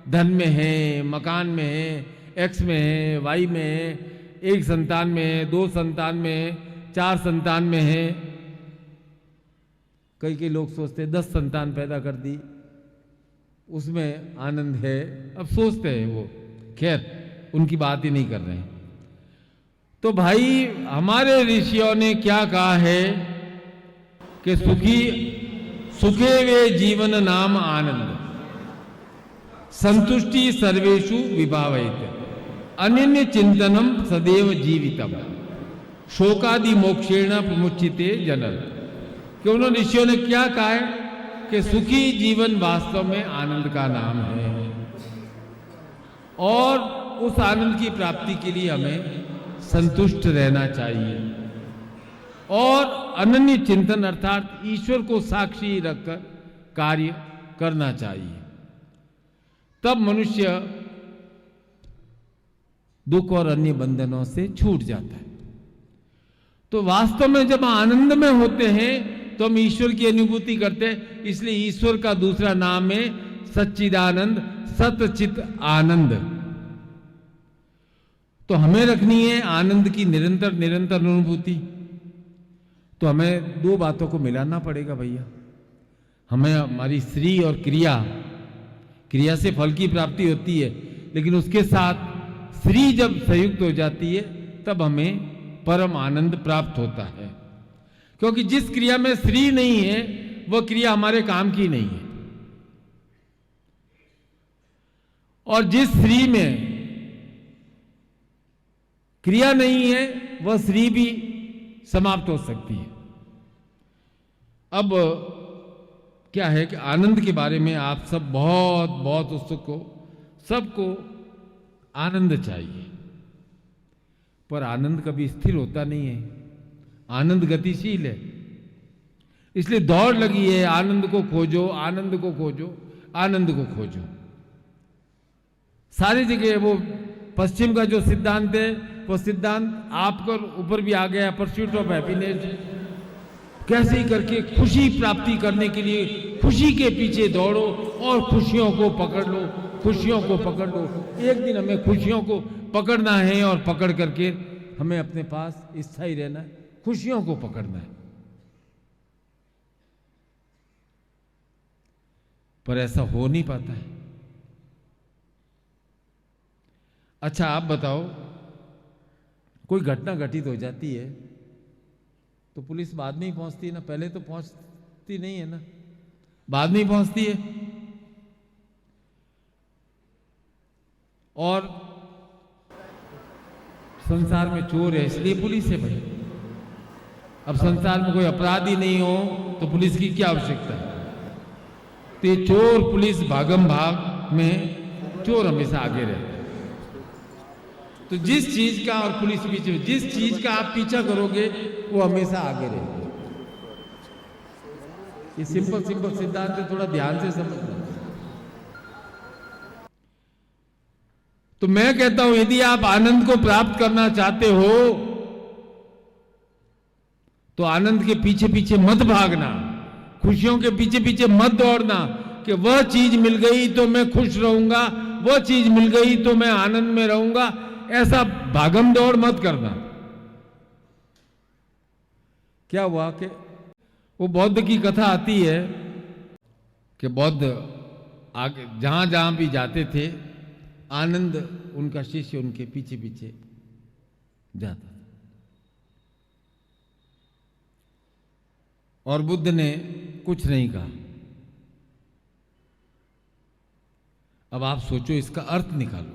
धन में है, मकान में है, एक्स में है, वाई में है, एक संतान में है, दो संतान में है, चार संतान में है। कई लोग सोचते हैं 10 संतान पैदा कर दी, उसमें आनंद है। अब सोचते हैं वो, खैर उनकी बात ही नहीं कर रहे हैं। तो भाई हमारे ऋषियों ने क्या कहा है कि सुखे वे जीवन नाम आनंद संतुष्टि सर्वेषु विभावयित अनन्य चिंतनम सदैव जीवितम शोकादि मोक्षेण प्रमुचिते जनर। कि उन्होंने ऋषियों ने क्या कहा है कि सुखी जीवन वास्तव में आनंद का नाम है और उस आनंद की प्राप्ति के लिए हमें संतुष्ट रहना चाहिए और अनन्य चिंतन अर्थात ईश्वर को साक्षी रखकर कार्य करना चाहिए। तब मनुष्य दुख और अन्य बंधनों से छूट जाता है। तो वास्तव में जब आनंद में होते हैं तो हम ईश्वर की अनुभूति करते हैं। इसलिए ईश्वर का दूसरा नाम है सच्चिदानंद, सतचित आनंद। तो हमें रखनी है आनंद की निरंतर निरंतर अनुभूति। तो हमें दो बातों को मिलाना पड़ेगा भैया। हमें हमारी श्री और क्रिया से फल की प्राप्ति होती है, लेकिन उसके साथ श्री जब संयुक्त हो जाती है तब हमें परम आनंद प्राप्त होता है। क्योंकि जिस क्रिया में श्री नहीं है वह क्रिया हमारे काम की नहीं है, और जिस श्री में क्रिया नहीं है वह श्री भी समाप्त हो सकती है। अब क्या है कि आनंद के बारे में आप सब बहुत बहुत उत्सुक हो, सबको आनंद चाहिए, पर आनंद कभी स्थिर होता नहीं है। आनंद गतिशील है, इसलिए दौड़ लगी है आनंद को खोजो, आनंद को खोजो, आनंद को खोजो। सारी जगह वो पश्चिम का जो सिद्धांत है वो सिद्धांत आपके ऊपर भी आ गया, परस्यूट ऑफ हैप्पीनेस। कैसे करके खुशी प्राप्ति करने के लिए खुशी के पीछे दौड़ो और खुशियों को पकड़ लो, खुशियों को पकड़ लो। एक दिन हमें खुशियों को पकड़ना है और पकड़ करके हमें अपने पास स्थायी रहना है, खुशियों को पकड़ना है। पर ऐसा हो नहीं पाता है। अच्छा आप बताओ, कोई घटना घटित हो जाती है तो पुलिस बाद में ही पहुंचती है ना, पहले तो पहुंचती नहीं है ना, बाद में ही पहुंचती है। और संसार में चोर है इसलिए पुलिस है भाई। अब संसार में कोई अपराधी नहीं हो तो पुलिस की क्या आवश्यकता है। तो ये चोर पुलिस भागम भाग में चोर हमेशा आगे रहते हैं। तो जिस चीज का, और पुलिस पीछे, जिस चीज का आप पीछा करोगे वो हमेशा आगे रहेगा। ये सिंपल सिंपल सिद्धांत है, थोड़ा ध्यान से समझना। तो मैं कहता हूं यदि आप आनंद को प्राप्त करना चाहते हो तो आनंद के पीछे पीछे मत भागना, खुशियों के पीछे पीछे मत दौड़ना कि वह चीज मिल गई तो मैं खुश रहूंगा, वह चीज मिल गई तो मैं आनंद में रहूंगा, ऐसा भागम दौड़ मत करना। क्या हुआ कि वो बौद्ध की कथा आती है कि बौद्ध आगे जहां जहां भी जाते थे, आनंद उनका शिष्य उनके पीछे पीछे जाता था। और बुद्ध ने कुछ नहीं कहा। अब आप सोचो, इसका अर्थ निकालो।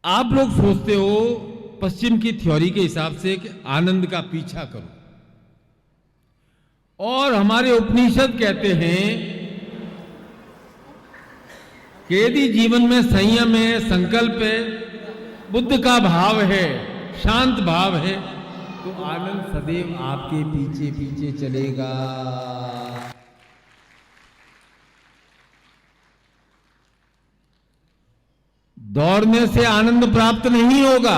आप लोग सोचते हो पश्चिम की थ्योरी के हिसाब से कि आनंद का पीछा करो, और हमारे उपनिषद कहते हैं कि यदि जीवन में संयम है, संकल्प है, बुद्ध का भाव है, शांत भाव है, तो आनंद सदैव आपके पीछे पीछे चलेगा। दौड़ने से आनंद प्राप्त नहीं होगा।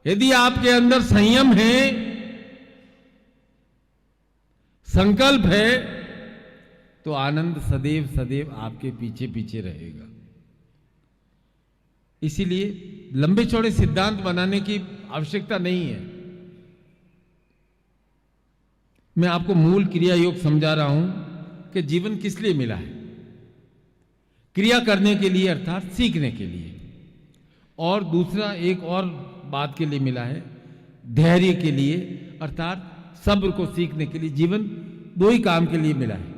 यदि आपके अंदर संयम है, संकल्प है, तो आनंद सदैव सदैव आपके पीछे पीछे रहेगा। इसीलिए लंबे चौड़े सिद्धांत बनाने की आवश्यकता नहीं है। मैं आपको मूल क्रिया योग समझा रहा हूं कि जीवन किस लिए मिला है। क्रिया करने के लिए, अर्थात सीखने के लिए, और दूसरा एक और बात के लिए मिला है, धैर्य के लिए, अर्थात सब्र को सीखने के लिए। जीवन दो ही काम के लिए मिला है,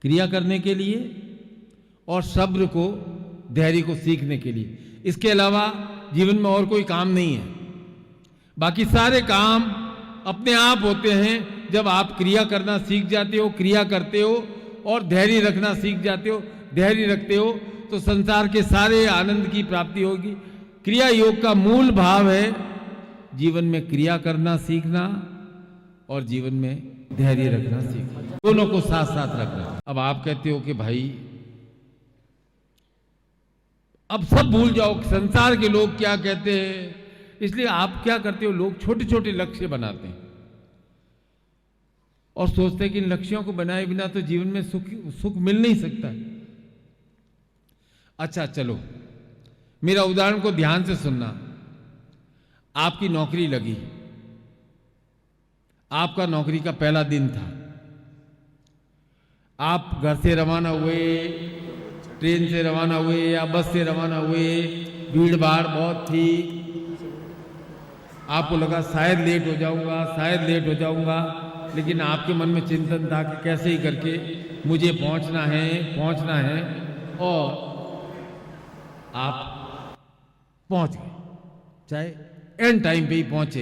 क्रिया करने के लिए और सब्र को, धैर्य को सीखने के लिए। इसके अलावा जीवन में और कोई काम नहीं है। बाकी सारे काम अपने आप होते हैं जब आप क्रिया करना सीख जाते हो, क्रिया करते हो और धैर्य रखना सीख जाते हो, धैर्य रखते हो, तो संसार के सारे आनंद की प्राप्ति होगी। क्रिया योग का मूल भाव है जीवन में क्रिया करना सीखना और जीवन में धैर्य रखना सीखना, दोनों को साथ साथ रखना। अब आप कहते हो कि भाई अब सब भूल जाओ, संसार के लोग क्या कहते हैं, इसलिए आप क्या करते हो, लोग छोटे छोटे लक्ष्य बनाते हैं और सोचते हैं कि इन लक्ष्यों को बनाए बिना तो जीवन में सुख मिल नहीं सकता। अच्छा चलो, मेरा उदाहरण को ध्यान से सुनना। आपकी नौकरी लगी, आपका नौकरी का पहला दिन था, आप घर से रवाना हुए, ट्रेन से रवाना हुए या बस से रवाना हुए, भीड़ भाड़ बहुत थी, आपको लगा शायद लेट हो जाऊंगा, शायद लेट हो जाऊंगा, लेकिन आपके मन में चिंतन था कि कैसे ही करके मुझे पहुंचना है, और आप पहुंच गए, चाहे एंड टाइम पे ही पहुंच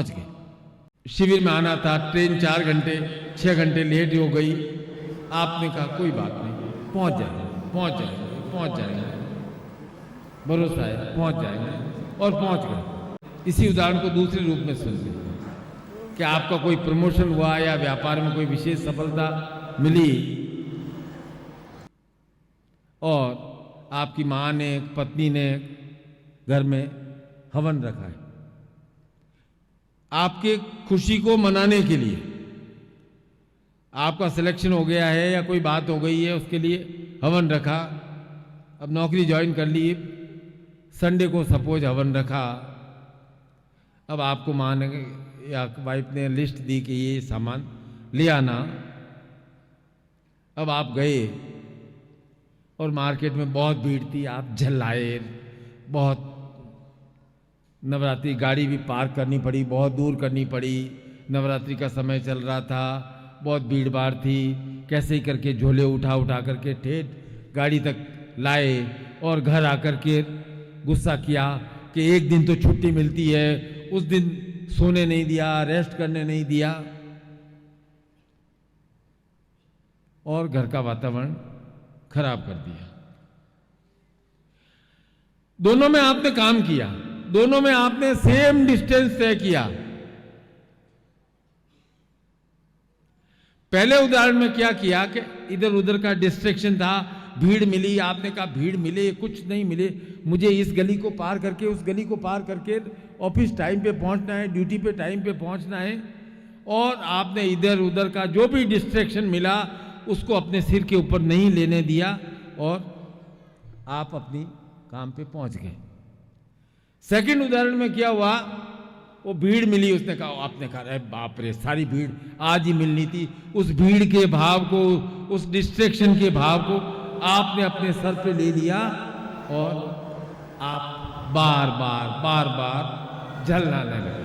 गए। शिविर में आना था, ट्रेन 4 घंटे 6 घंटे लेट हो गई, आपने कहा कोई बात नहीं, पहुंच जाएंगे, भरोसा है पहुंच जाएंगे, और पहुंच गए। इसी उदाहरण को दूसरे रूप में सुनते हैं कि आपका कोई प्रमोशन हुआ या व्यापार में कोई विशेष सफलता मिली, और आपकी मां ने, पत्नी ने घर में हवन रखा है आपके खुशी को मनाने के लिए। आपका सिलेक्शन हो गया है या कोई बात हो गई है, उसके लिए हवन रखा। अब नौकरी ज्वाइन कर ली, संडे को सपोज हवन रखा। अब आपको मां ने या वाइफ ने लिस्ट दी कि ये सामान ले आना। अब आप गए और मार्केट में बहुत भीड़ थी, आप झल्लाए, बहुत नवरात्रि, गाड़ी भी पार्क करनी पड़ी, बहुत दूर करनी पड़ी, नवरात्रि का समय चल रहा था, बहुत भीड़ भाड़ थी, कैसे ही करके झोले उठा करके ठेठ गाड़ी तक लाए, और घर आकर के गुस्सा किया कि एक दिन तो छुट्टी मिलती है, उस दिन सोने नहीं दिया, रेस्ट करने नहीं दिया, और घर का वातावरण खराब कर दिया। दोनों में आपने काम किया, दोनों में आपने सेम डिस्टेंस तय किया। पहले उदाहरण में क्या किया कि इधर उधर का डिस्ट्रैक्शन था, भीड़ मिली, आपने कहा भीड़ मिले कुछ नहीं मिले, मुझे इस गली को पार करके उस गली को पार करके ऑफिस टाइम पे पहुंचना है, ड्यूटी पे टाइम पे पहुंचना है, और आपने इधर उधर का जो भी डिस्ट्रैक्शन मिला उसको अपने सिर के ऊपर नहीं लेने दिया और आप अपनी काम पे पहुंच गए। सेकंड उदाहरण में क्या हुआ, वो भीड़ मिली, उसने कहा, आपने कहा अरे बाप रे सारी भीड़ आज ही मिलनी थी, उस भीड़ के भाव को, उस डिस्ट्रैक्शन के भाव को आपने अपने सर पे ले लिया और आप बार बार जलना लगे।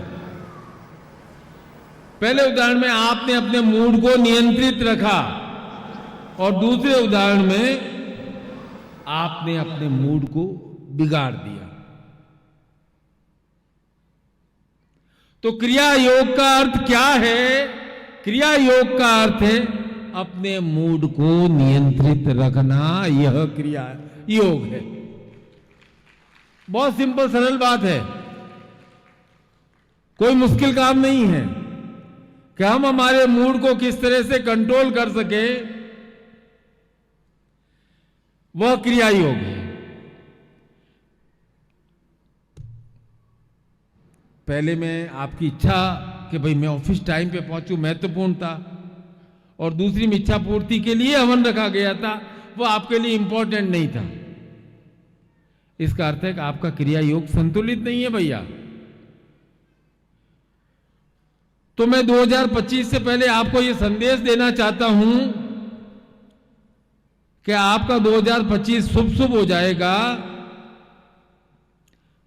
पहले उदाहरण में आपने अपने मूड को नियंत्रित रखा और दूसरे उदाहरण में आपने अपने मूड को बिगाड़ दिया। तो क्रिया योग का अर्थ क्या है? क्रिया योग का अर्थ है अपने मूड को नियंत्रित रखना, यह क्रिया योग है। बहुत सिंपल सरल बात है, कोई मुश्किल काम नहीं है कि हम हमारे मूड को किस तरह से कंट्रोल कर सके, वह क्रिया योग है। पहले में आपकी इच्छा कि भाई मैं ऑफिस टाइम पे पहुंचूं महत्वपूर्ण था, और दूसरी में इच्छा पूर्ति के लिए हवन रखा गया था, वो आपके लिए इंपॉर्टेंट नहीं था। इसका अर्थ है कि आपका क्रिया योग संतुलित नहीं है भैया। तो मैं 2025 से पहले आपको यह संदेश देना चाहता हूं कि आपका 2025 शुभ शुभ हो जाएगा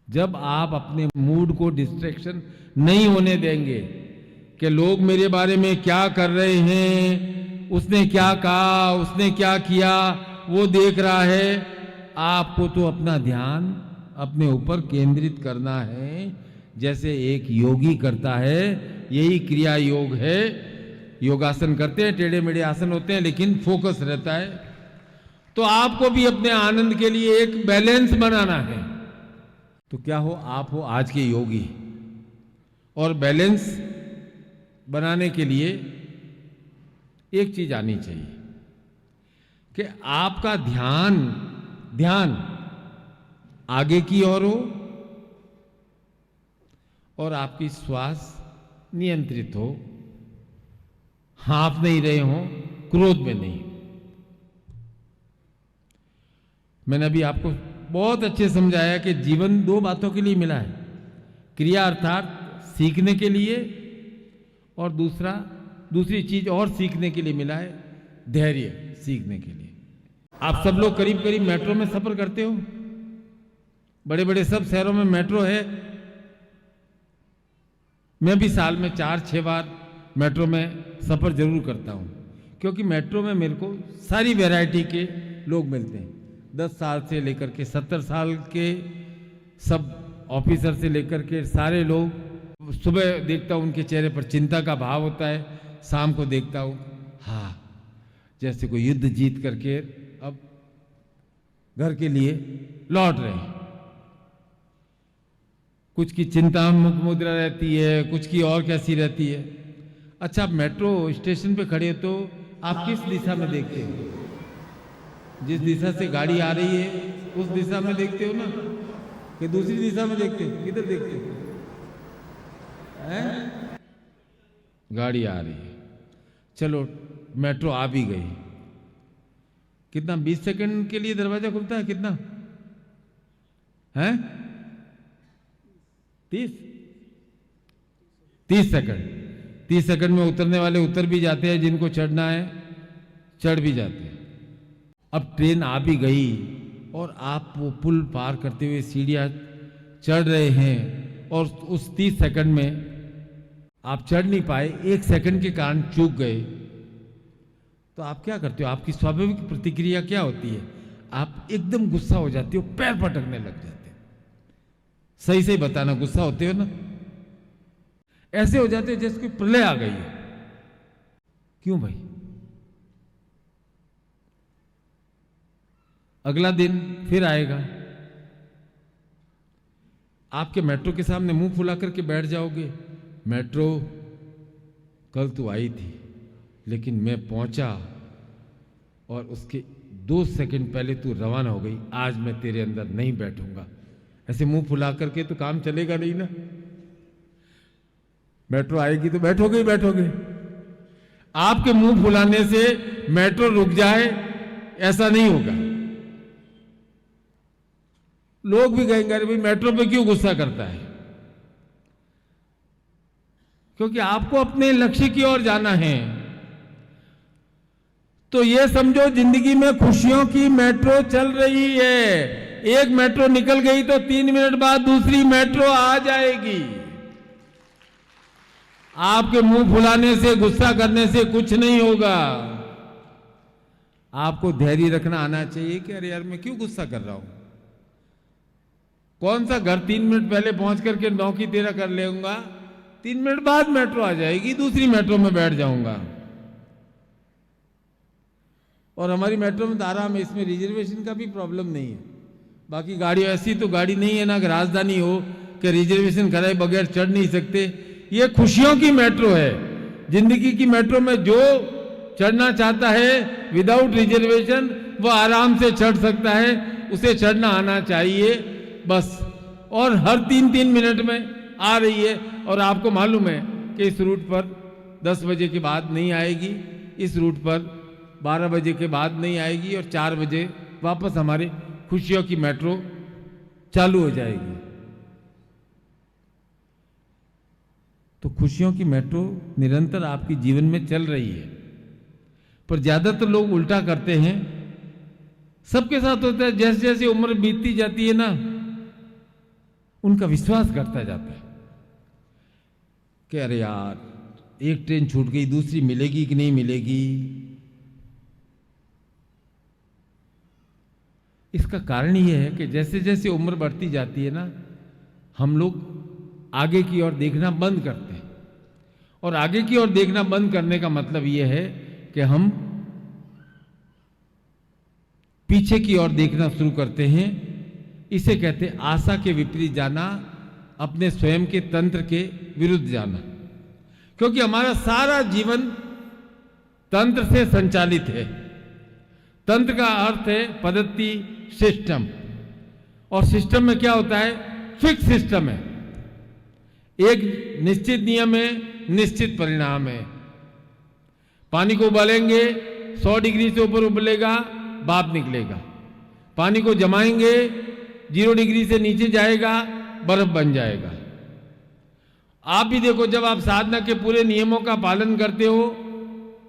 जब आप अपने मूड को डिस्ट्रैक्शन नहीं होने देंगे कि लोग मेरे बारे में क्या कर रहे हैं, उसने क्या कहा, उसने क्या किया, वो देख रहा है। आपको तो अपना ध्यान अपने ऊपर केंद्रित करना है, जैसे एक योगी करता है। यही क्रिया योग है। योगासन करते हैं, टेढ़े मेढ़े आसन होते हैं, लेकिन फोकस रहता है। तो आपको भी अपने आनंद के लिए एक बैलेंस बनाना है। तो क्या हो, आप हो आज के योगी, और बैलेंस बनाने के लिए एक चीज आनी चाहिए कि आपका ध्यान आगे की ओर हो और आपकी श्वास नियंत्रित हो, हाँफ नहीं रहे हो, क्रोध में नहीं। मैंने अभी आपको बहुत अच्छे समझाया कि जीवन दो बातों के लिए मिला है, क्रिया अर्थात सीखने के लिए, और दूसरी चीज और सीखने के लिए मिला है, धैर्य सीखने के लिए। आप सब लोग करीब करीब मेट्रो में सफर करते हो, बड़े बड़े सब शहरों में मेट्रो है। मैं भी साल में 4-6 बार मेट्रो में सफर जरूर करता हूं, क्योंकि मेट्रो में मेरे को सारी वैरायटी के लोग मिलते हैं। 10 साल से लेकर के 70 साल के सब ऑफिसर से लेकर के सारे लोग। सुबह देखता हूं उनके चेहरे पर चिंता का भाव होता है, शाम को देखता हूं हाँ जैसे कोई युद्ध जीत करके अब घर के लिए लौट रहे हैं। कुछ की चिंता मुख मुद्रा रहती है, कुछ की और कैसी रहती है। अच्छा, आप मेट्रो स्टेशन पे खड़े हो तो आप किस दिशा में देखते हो? जिस दिशा से गाड़ी आ रही है उस दिशा में देखते हो ना, कि दूसरी दिशा में देखते हो? किधर देखते हो? गाड़ी आ रही है, चलो मेट्रो आ भी गई। कितना 20 सेकंड के लिए दरवाजा खुलता है, कितना है? 30 सेकंड। 30 सेकंड में उतरने वाले उतर भी जाते हैं, जिनको चढ़ना है चढ़ भी जाते हैं। अब ट्रेन आ भी गई और आप वो पुल पार करते हुए सीढ़ियां चढ़ रहे हैं, और उस 30 सेकंड में आप चढ़ नहीं पाए, 1 सेकंड के कारण चूक गए, तो आप क्या करते हो? आपकी स्वाभाविक प्रतिक्रिया क्या होती है? आप एकदम गुस्सा हो जाते हो, पैर पटकने लग जाते हो। सही सही बताना, गुस्सा होते हो ना? ऐसे हो जाते हो जैसे कोई प्रलय आ गई है। क्यों भाई? अगला दिन फिर आएगा, आपके मेट्रो के सामने मुंह फुला करके बैठ जाओगे, मेट्रो कल तो आई थी लेकिन मैं पहुंचा और उसके 2 सेकंड पहले तू रवाना हो गई, आज मैं तेरे अंदर नहीं बैठूंगा, ऐसे मुंह फुला करके तो काम चलेगा नहीं ना। मेट्रो आएगी तो बैठोगे ही बैठोगे। आपके मुंह फुलाने से मेट्रो रुक जाए ऐसा नहीं होगा। लोग भी कहेंगे अरे भाई मेट्रो पे क्यों गुस्सा करता है, क्योंकि आपको अपने लक्ष्य की ओर जाना है। तो ये समझो जिंदगी में खुशियों की मेट्रो चल रही है। एक मेट्रो निकल गई तो 3 मिनट बाद दूसरी मेट्रो आ जाएगी। आपके मुंह फुलाने से, गुस्सा करने से कुछ नहीं होगा। आपको धैर्य रखना आना चाहिए कि अरे यार मैं क्यों गुस्सा कर रहा हूं, कौन सा घर 3 मिनट पहले पहुंच करके 9 की 13 कर लेऊंगा, 3 मिनट बाद मेट्रो आ जाएगी, दूसरी मेट्रो में बैठ जाऊंगा। और हमारी मेट्रो में तो आराम है, इसमें रिजर्वेशन का भी प्रॉब्लम नहीं है। बाकी गाड़ी ऐसी तो गाड़ी नहीं है ना कि राजधानी हो कि रिजर्वेशन कराए बगैर चढ़ नहीं सकते। ये खुशियों की मेट्रो है। जिंदगी की मेट्रो में जो चढ़ना चाहता है विदाउट रिजर्वेशन वो आराम से चढ़ सकता है, उसे चढ़ना आना चाहिए बस। और हर 3-3 मिनट में आ रही है। और आपको मालूम है कि इस रूट पर 10 बजे के बाद नहीं आएगी, इस रूट पर 12 बजे के बाद नहीं आएगी और 4 बजे वापस हमारे खुशियों की मेट्रो चालू हो जाएगी। तो खुशियों की मेट्रो निरंतर आपके जीवन में चल रही है। पर ज्यादातर लोग उल्टा करते हैं। सबके साथ होता है, जैसे जैसे उम्र बीतती जाती है ना, उनका विश्वास घटता जाता है कि अरे यार एक ट्रेन छूट गई, दूसरी मिलेगी कि नहीं मिलेगी। इसका कारण यह है कि जैसे जैसे उम्र बढ़ती जाती है ना, हम लोग आगे की ओर देखना बंद करते हैं। और आगे की ओर देखना बंद करने का मतलब यह है कि हम पीछे की ओर देखना शुरू करते हैं। इसे कहते हैं आशा के विपरीत जाना, अपने स्वयं के तंत्र के विरुद्ध जाना। क्योंकि हमारा सारा जीवन तंत्र से संचालित है। तंत्र का अर्थ है पद्धति, सिस्टम। और सिस्टम में क्या होता है, फिक्स सिस्टम है, एक निश्चित नियम है, निश्चित परिणाम है। पानी को उबालेंगे 100 डिग्री से ऊपर उबलेगा, भाप निकलेगा। पानी को जमाएंगे 0 डिग्री से नीचे जाएगा, बर्फ बन जाएगा। आप भी देखो, जब आप साधना के पूरे नियमों का पालन करते हो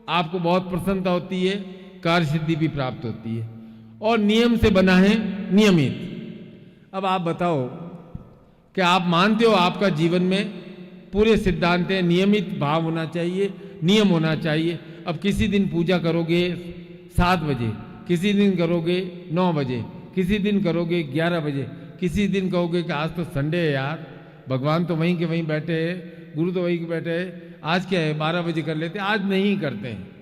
आपको बहुत प्रसन्नता होती है, कार्य सिद्धि भी प्राप्त होती है। और नियम से बना है नियमित। अब आप बताओ कि आप मानते हो आपका जीवन में पूरे सिद्धांत है, नियमित भाव होना चाहिए, नियम होना चाहिए। अब किसी दिन पूजा करोगे 7 बजे, किसी दिन करोगे 9 बजे, किसी दिन करोगे 11 बजे, किसी दिन कहोगे कि आज तो संडे है यार, भगवान तो वहीं के वहीं बैठे हैं, गुरु तो वहीं के बैठे हैं, आज क्या है 12 बजे कर लेते, आज नहीं करते हैं।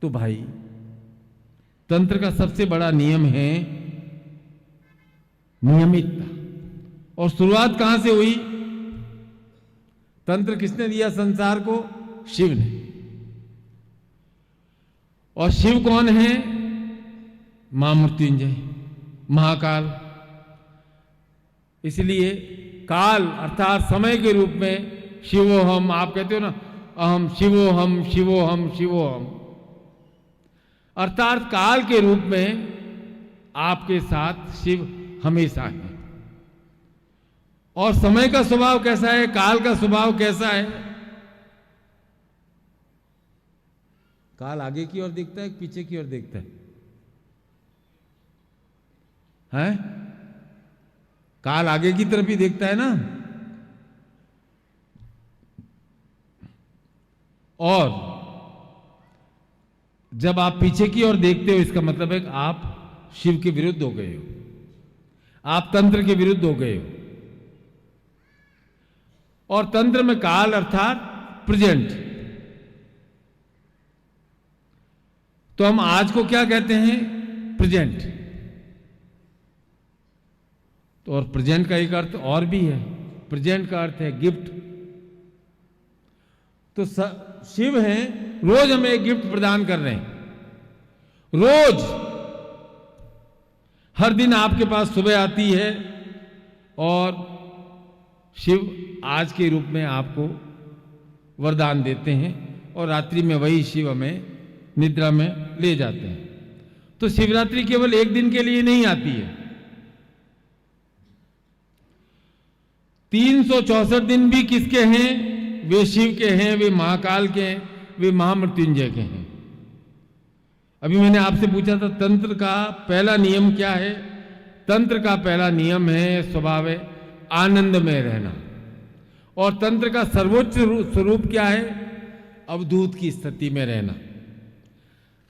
तो भाई तंत्र का सबसे बड़ा नियम है नियमितता। और शुरुआत कहां से हुई? तंत्र किसने दिया संसार को? शिव ने। और शिव कौन है? महामृत्युंजय, महाकाल। इसलिए काल अर्थात समय के रूप में शिवोहम, आप कहते हो ना अहम शिवोहम शिवोहम शिवोहम, अर्थात काल के रूप में आपके साथ शिव हमेशा है। और समय का स्वभाव कैसा है, काल का स्वभाव कैसा है? काल आगे की ओर देखता है, पीछे की ओर देखता है? हैं? काल आगे की तरफ ही देखता है ना। और जब आप पीछे की ओर देखते हो इसका मतलब है कि आप शिव के विरुद्ध हो गए हो, आप तंत्र के विरुद्ध हो गए हो। और तंत्र में काल अर्थात प्रेजेंट। तो हम आज को क्या कहते हैं? प्रेजेंट। तो और प्रेजेंट का एक अर्थ और भी है, प्रेजेंट का अर्थ है गिफ्ट। तो शिव हैं, रोज हमें एक गिफ्ट प्रदान कर रहे हैं। रोज हर दिन आपके पास सुबह आती है और शिव आज के रूप में आपको वरदान देते हैं और रात्रि में वही शिव हमें निद्रा में ले जाते हैं। तो शिवरात्रि केवल एक दिन के लिए नहीं आती है, 364 दिन भी किसके हैं? वे शिव के हैं, वे महाकाल के हैं, वे महामृत्युंजय के हैं। अभी मैंने आपसे पूछा था तंत्र का पहला नियम क्या है? तंत्र का पहला नियम है स्वभाव है आनंद में रहना। और तंत्र का सर्वोच्च स्वरूप क्या है? अवधूत की स्थिति में रहना,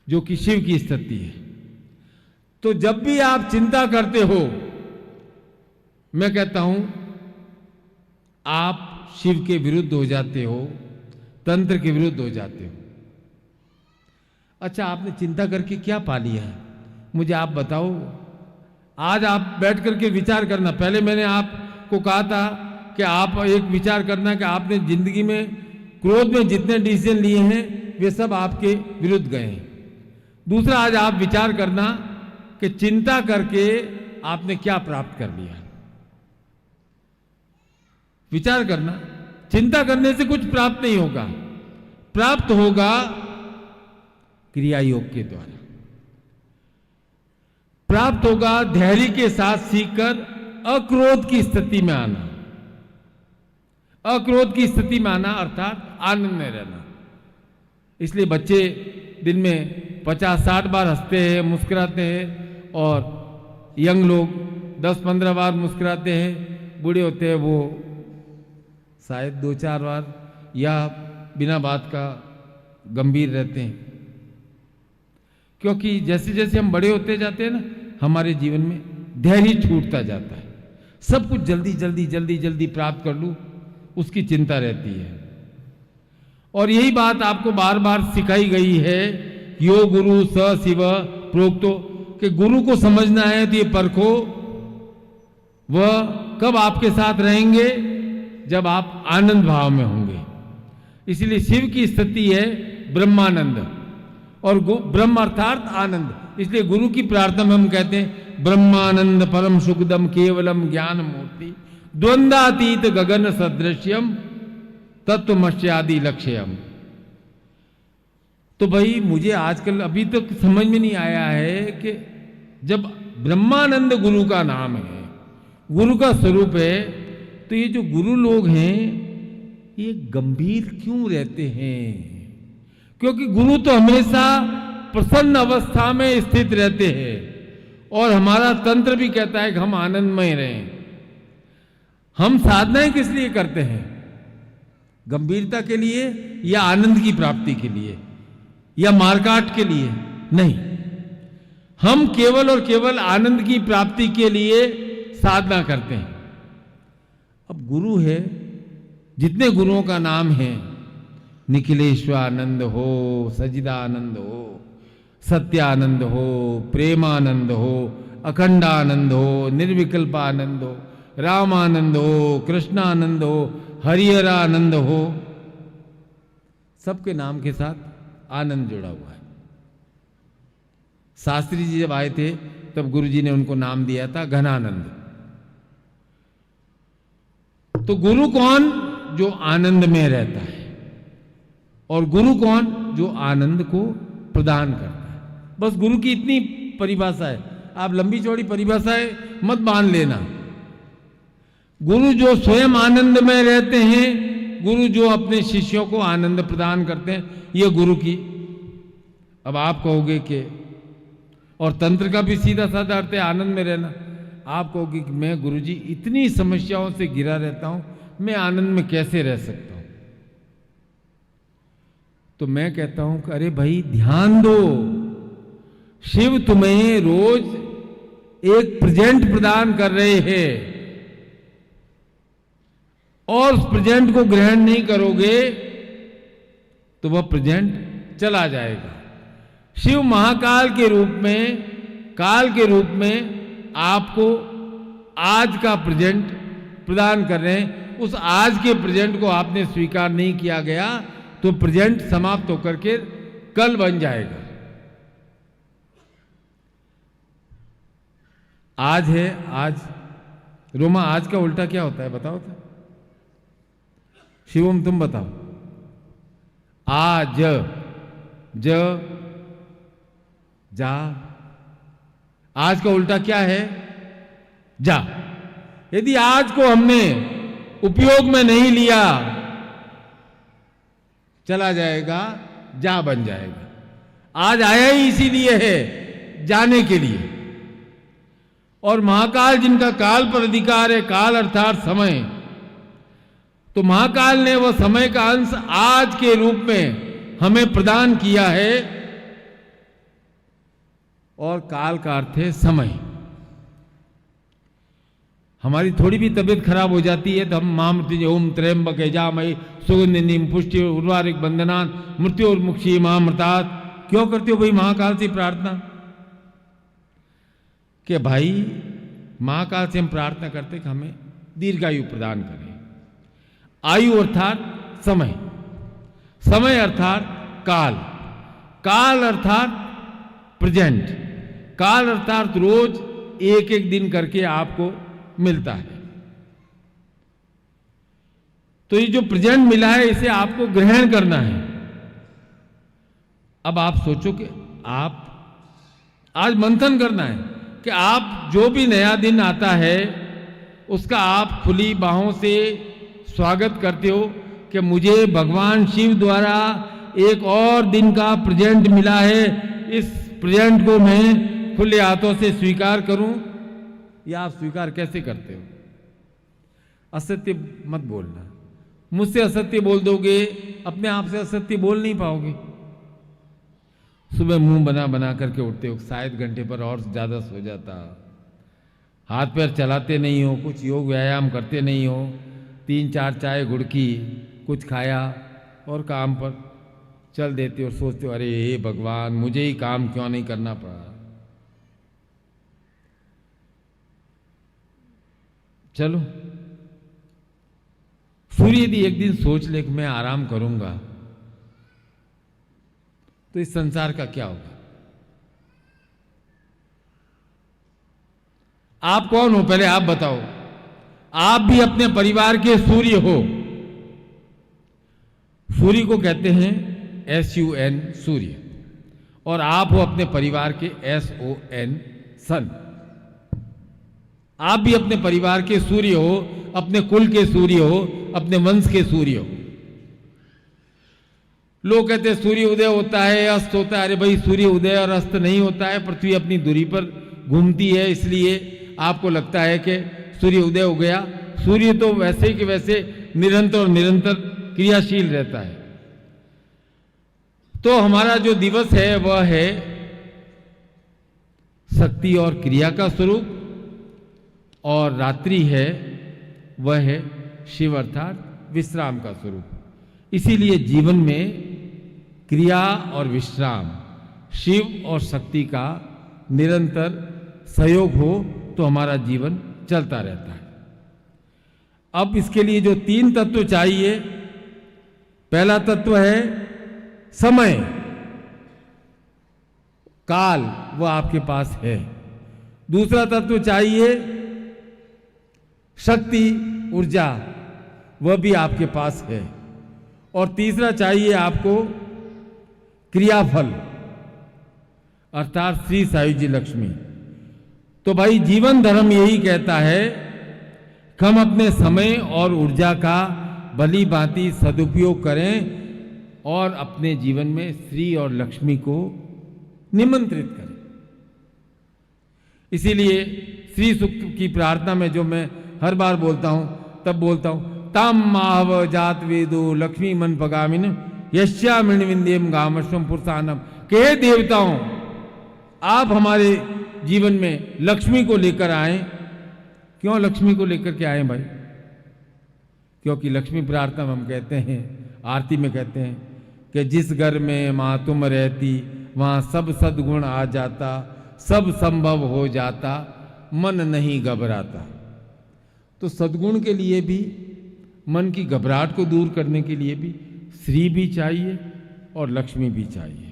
जो कि शिव की स्थिति है। तो जब भी आप चिंता करते हो, मैं कहता हूं आप शिव के विरुद्ध हो जाते हो, तंत्र के विरुद्ध हो जाते हो। अच्छा, आपने चिंता करके क्या पा लिया है? मुझे आप बताओ। आज आप बैठ करके विचार करना। पहले मैंने आपको कहा था कि आप एक विचार करना कि आपने जिंदगी में क्रोध में जितने डिसीजन लिए हैं वे सब आपके विरुद्ध गए हैं। दूसरा, आज आप विचार करना कि चिंता करके आपने क्या प्राप्त कर लिया। विचार करना। चिंता करने से कुछ प्राप्त नहीं होगा, प्राप्त होगा क्रिया योग के द्वारा। प्राप्त होगा धैर्य के साथ सीखकर अक्रोध की स्थिति में आना। अक्रोध की स्थिति में आना अर्थात आनंद में रहना। इसलिए बच्चे दिन में 50-60 बार हंसते हैं, मुस्कुराते हैं, और यंग लोग 10-15 बार मुस्कुराते हैं। बूढ़े होते हैं वो शायद 2-4 बार या बिना बात का गंभीर रहते हैं। क्योंकि जैसे जैसे हम बड़े होते जाते हैं ना, हमारे जीवन में धैर्य छूटता जाता है। सब कुछ जल्दी जल्दी जल्दी जल्दी प्राप्त कर लूं, उसकी चिंता रहती है। और यही बात आपको बार बार सिखाई गई है, यो गुरु स शिव प्रोक्तो, कि गुरु को समझना है तो ये परखो वह कब आपके साथ रहेंगे, जब आप आनंद भाव में होंगे। इसलिए शिव की स्थिति है ब्रह्मानंद, और ब्रह्म अर्थात आनंद। इसलिए गुरु की प्रार्थना में हम कहते हैं ब्रह्मानंद परम सुखदम केवलम ज्ञान मूर्ति द्वंद्वातीत गगन सदृश्यम तत्वमस्यादि लक्ष्यम। तो भाई मुझे आजकल अभी तक समझ में नहीं आया है कि जब ब्रह्मानंद गुरु का नाम है, गुरु का स्वरूप है, तो ये जो गुरु लोग हैं ये गंभीर क्यों रहते हैं? क्योंकि गुरु तो हमेशा प्रसन्न अवस्था में स्थित रहते हैं, और हमारा तंत्र भी कहता है कि हम आनंदमय रहें। हम साधनाएं किस लिए करते हैं? गंभीरता के लिए या आनंद की प्राप्ति के लिए या मारकाट के लिए? नहीं, हम केवल और केवल आनंद की प्राप्ति के लिए साधना करते हैं। अब गुरु है, जितने गुरुओं का नाम है, निखिलेश्वरानंद हो, सजिदानंद हो, सत्यानंद हो, प्रेमानंद हो, अखंडानंद हो, निर्विकल्पानंद हो, रामानंद हो, कृष्णानंद हो, हरिहरानंद हो, सबके नाम के साथ आनंद जुड़ा हुआ है। शास्त्री जी जब आए थे तब गुरु जी ने उनको नाम दिया था घनानंद। तो गुरु कौन? जो आनंद में रहता है। और गुरु कौन? जो आनंद को प्रदान करता है। बस गुरु की इतनी परिभाषा है, आप लंबी चौड़ी परिभाषाएं मत मान लेना। गुरु जो स्वयं आनंद में रहते हैं, गुरु जो अपने शिष्यों को आनंद प्रदान करते हैं, ये गुरु की। अब आप कहोगे कि, और तंत्र का भी सीधा साधा अर्थ है आनंद में रहना। आप कहोगे कि मैं गुरुजी इतनी समस्याओं से घिरा रहता हूं, मैं आनंद में कैसे रह सकता हूं? तो मैं कहता हूं कि अरे भाई ध्यान दो, शिव तुम्हें रोज एक प्रेजेंट प्रदान कर रहे हैं, और उस प्रेजेंट को ग्रहण नहीं करोगे तो वह प्रेजेंट चला जाएगा। शिव महाकाल के रूप में, काल के रूप में आपको आज का प्रेजेंट प्रदान कर रहे हैं। उस आज के प्रेजेंट को आपने स्वीकार नहीं किया गया तो प्रेजेंट समाप्त होकर के कल बन जाएगा। आज है, आज रोमा, आज का उल्टा क्या होता है बताओ तो? शिवम तुम बताओ। आज ज जा, आज का उल्टा क्या है? जा। यदि आज को हमने उपयोग में नहीं लिया, चला जाएगा, जा बन जाएगा। आज आया ही इसीलिए है, जाने के लिए। और महाकाल जिनका काल पर अधिकार है, काल अर्थात समय, तो महाकाल ने वह समय का अंश आज के रूप में हमें प्रदान किया है। और काल का अर्थ है समय। हमारी थोड़ी भी तबीयत खराब हो जाती है तो हम मां मृत्युंजय ओम त्र्यंबक यजामहे सुगंधिनीम पुष्टि उर्वारिक बंदनान मृत्योर्मुक्षी महामृतात् क्यों करते हो भाई महाकाल से प्रार्थना? कि भाई महाकाल से हम प्रार्थना करते कि हमें दीर्घायु प्रदान करें। आयु अर्थात समय, समय अर्थात काल, काल अर्थात प्रेजेंट, काल अर्थात रोज एक एक दिन करके आपको मिलता है। तो ये जो प्रेजेंट मिला है इसे आपको ग्रहण करना है। अब आप सोचो कि आप आज मंथन करना है कि आप जो भी नया दिन आता है उसका आप खुली बाहों से स्वागत करते हो कि मुझे भगवान शिव द्वारा एक और दिन का प्रेजेंट मिला है, इस प्रेजेंट को मैं खुले हाथों से स्वीकार करूं। या आप स्वीकार कैसे करते हो? असत्य मत बोलना। मुझसे असत्य बोल दोगे, अपने आप से असत्य बोल नहीं पाओगे। सुबह मुंह बना बना करके उठते हो, शायद घंटे पर और ज्यादा सो जाता, हाथ पैर चलाते नहीं हो, कुछ योग व्यायाम करते नहीं हो, 3-4 चाय गुड़की, कुछ खाया और काम पर चल देते हो। सोचते हो अरे हे भगवान, मुझे ही काम क्यों नहीं करना पड़ा। चलो, सूर्य यदि एक दिन सोच ले कि मैं आराम करूंगा तो इस संसार का क्या होगा? आप कौन हो पहले आप बताओ। आप भी अपने परिवार के सूर्य हो। सूर्य को कहते हैं SUN सूर्य, और आप हो अपने परिवार के SON सन। आप भी अपने परिवार के सूर्य हो, अपने कुल के सूर्य हो, अपने वंश के सूर्य हो। लोग कहते हैं सूर्य उदय होता है, अस्त होता है। अरे भाई, सूर्य उदय और अस्त नहीं होता है, पृथ्वी अपनी दूरी पर घूमती है, इसलिए आपको लगता है कि सूर्य उदय हो गया। सूर्य तो वैसे कि वैसे निरंतर निरंतर क्रियाशील रहता है। तो हमारा जो दिवस है वह है शक्ति और क्रिया का स्वरूप, और रात्रि है वह है शिव अर्थात विश्राम का स्वरूप। इसीलिए जीवन में क्रिया और विश्राम, शिव और शक्ति का निरंतर सहयोग हो तो हमारा जीवन चलता रहता है। अब इसके लिए जो 3 तत्व चाहिए, पहला तत्व है समय, काल, वह आपके पास है। दूसरा तत्व चाहिए शक्ति, ऊर्जा, वह भी आपके पास है। और तीसरा चाहिए आपको क्रियाफल अर्थात श्री सायुज्य लक्ष्मी। तो भाई जीवन धर्म यही कहता है कि हम अपने समय और ऊर्जा का भली भांति सदुपयोग करें और अपने जीवन में श्री और लक्ष्मी को निमंत्रित करें। इसीलिए श्री सूक्त की प्रार्थना में जो मैं हर बार बोलता हूं, तब बोलता हूं ताम माहव जात वेदो लक्ष्मी मन पगामिन यश्यामिण विंदेम गामश्वम पुरुषानम। के देवताओं, आप हमारे जीवन में लक्ष्मी को लेकर आए। क्यों लक्ष्मी को लेकर के आए भाई? क्योंकि लक्ष्मी प्रार्थना में हम कहते हैं, आरती में कहते हैं कि जिस घर में मां तुम रहती वहां सब सद्गुण आ जाता, सब संभव हो जाता, मन नहीं घबराता। तो सद्गुण के लिए भी, मन की घबराहट को दूर करने के लिए भी श्री भी चाहिए और लक्ष्मी भी चाहिए।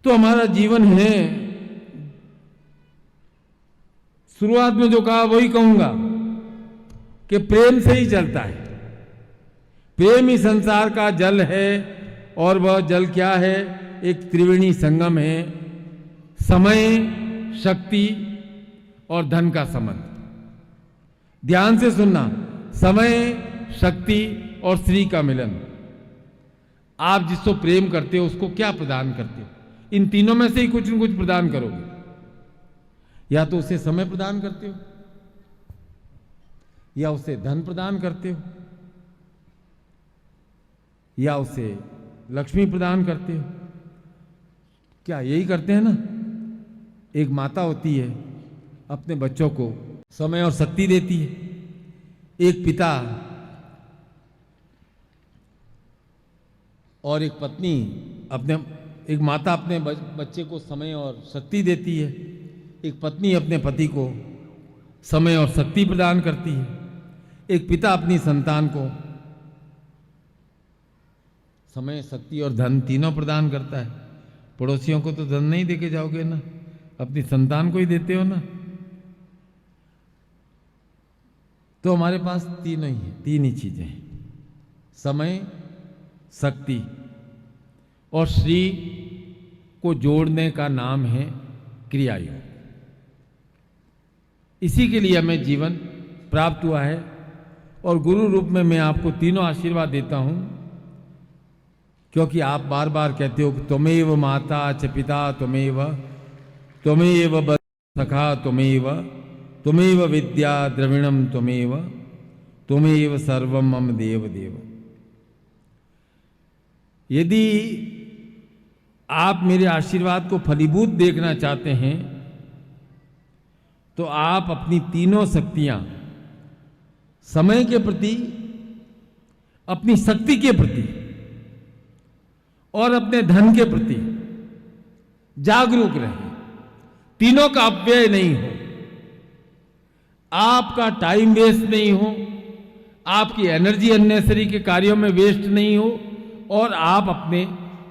तो हमारा जीवन है, शुरुआत में जो कहा वही कहूंगा कि प्रेम से ही चलता है। प्रेम ही संसार का जल है, और वह जल क्या है? एक त्रिवेणी संगम है, समय, शक्ति और धन का संबंध। ध्यान से सुनना, समय, शक्ति और श्री का मिलन। आप जिसको प्रेम करते हो उसको क्या प्रदान करते हो? इन तीनों में से ही कुछ न कुछ प्रदान करोगे। या तो उसे समय प्रदान करते हो, या उसे धन प्रदान करते हो, या उसे लक्ष्मी प्रदान करते हो। क्या यही करते हैं ना? एक माता होती है, अपने बच्चों को समय और शक्ति देती है। एक पिता और एक पत्नी, एक माता अपने बच्चे को समय और शक्ति देती है, एक पत्नी अपने पति को समय और शक्ति प्रदान करती है, एक पिता अपनी संतान को समय, शक्ति और धन तीनों प्रदान करता है। पड़ोसियों को तो धन नहीं देके जाओगे ना, अपनी संतान को ही देते हो ना। तो हमारे पास तीनों ही है, तीन ही चीजें हैं, समय, शक्ति और श्री को जोड़ने का नाम है क्रिया योग। इसी के लिए हमें जीवन प्राप्त हुआ है, और गुरु रूप में मैं आपको तीनों आशीर्वाद देता हूं, क्योंकि आप बार बार कहते हो कि त्वमेव माता च पिता त्वमेव, त्वमेव सखा त्वमेव, त्वमेव विद्या द्रविणम त्वमेव, त्वमेव सर्वम मम देव देव। यदि आप मेरे आशीर्वाद को फलीभूत देखना चाहते हैं तो आप अपनी तीनों शक्तियां, समय के प्रति, अपनी शक्ति के प्रति और अपने धन के प्रति जागरूक रहें। तीनों का अपव्यय नहीं हो, आपका टाइम वेस्ट नहीं हो, आपकी एनर्जी अननेसेसरी के कार्यों में वेस्ट नहीं हो, और आप अपने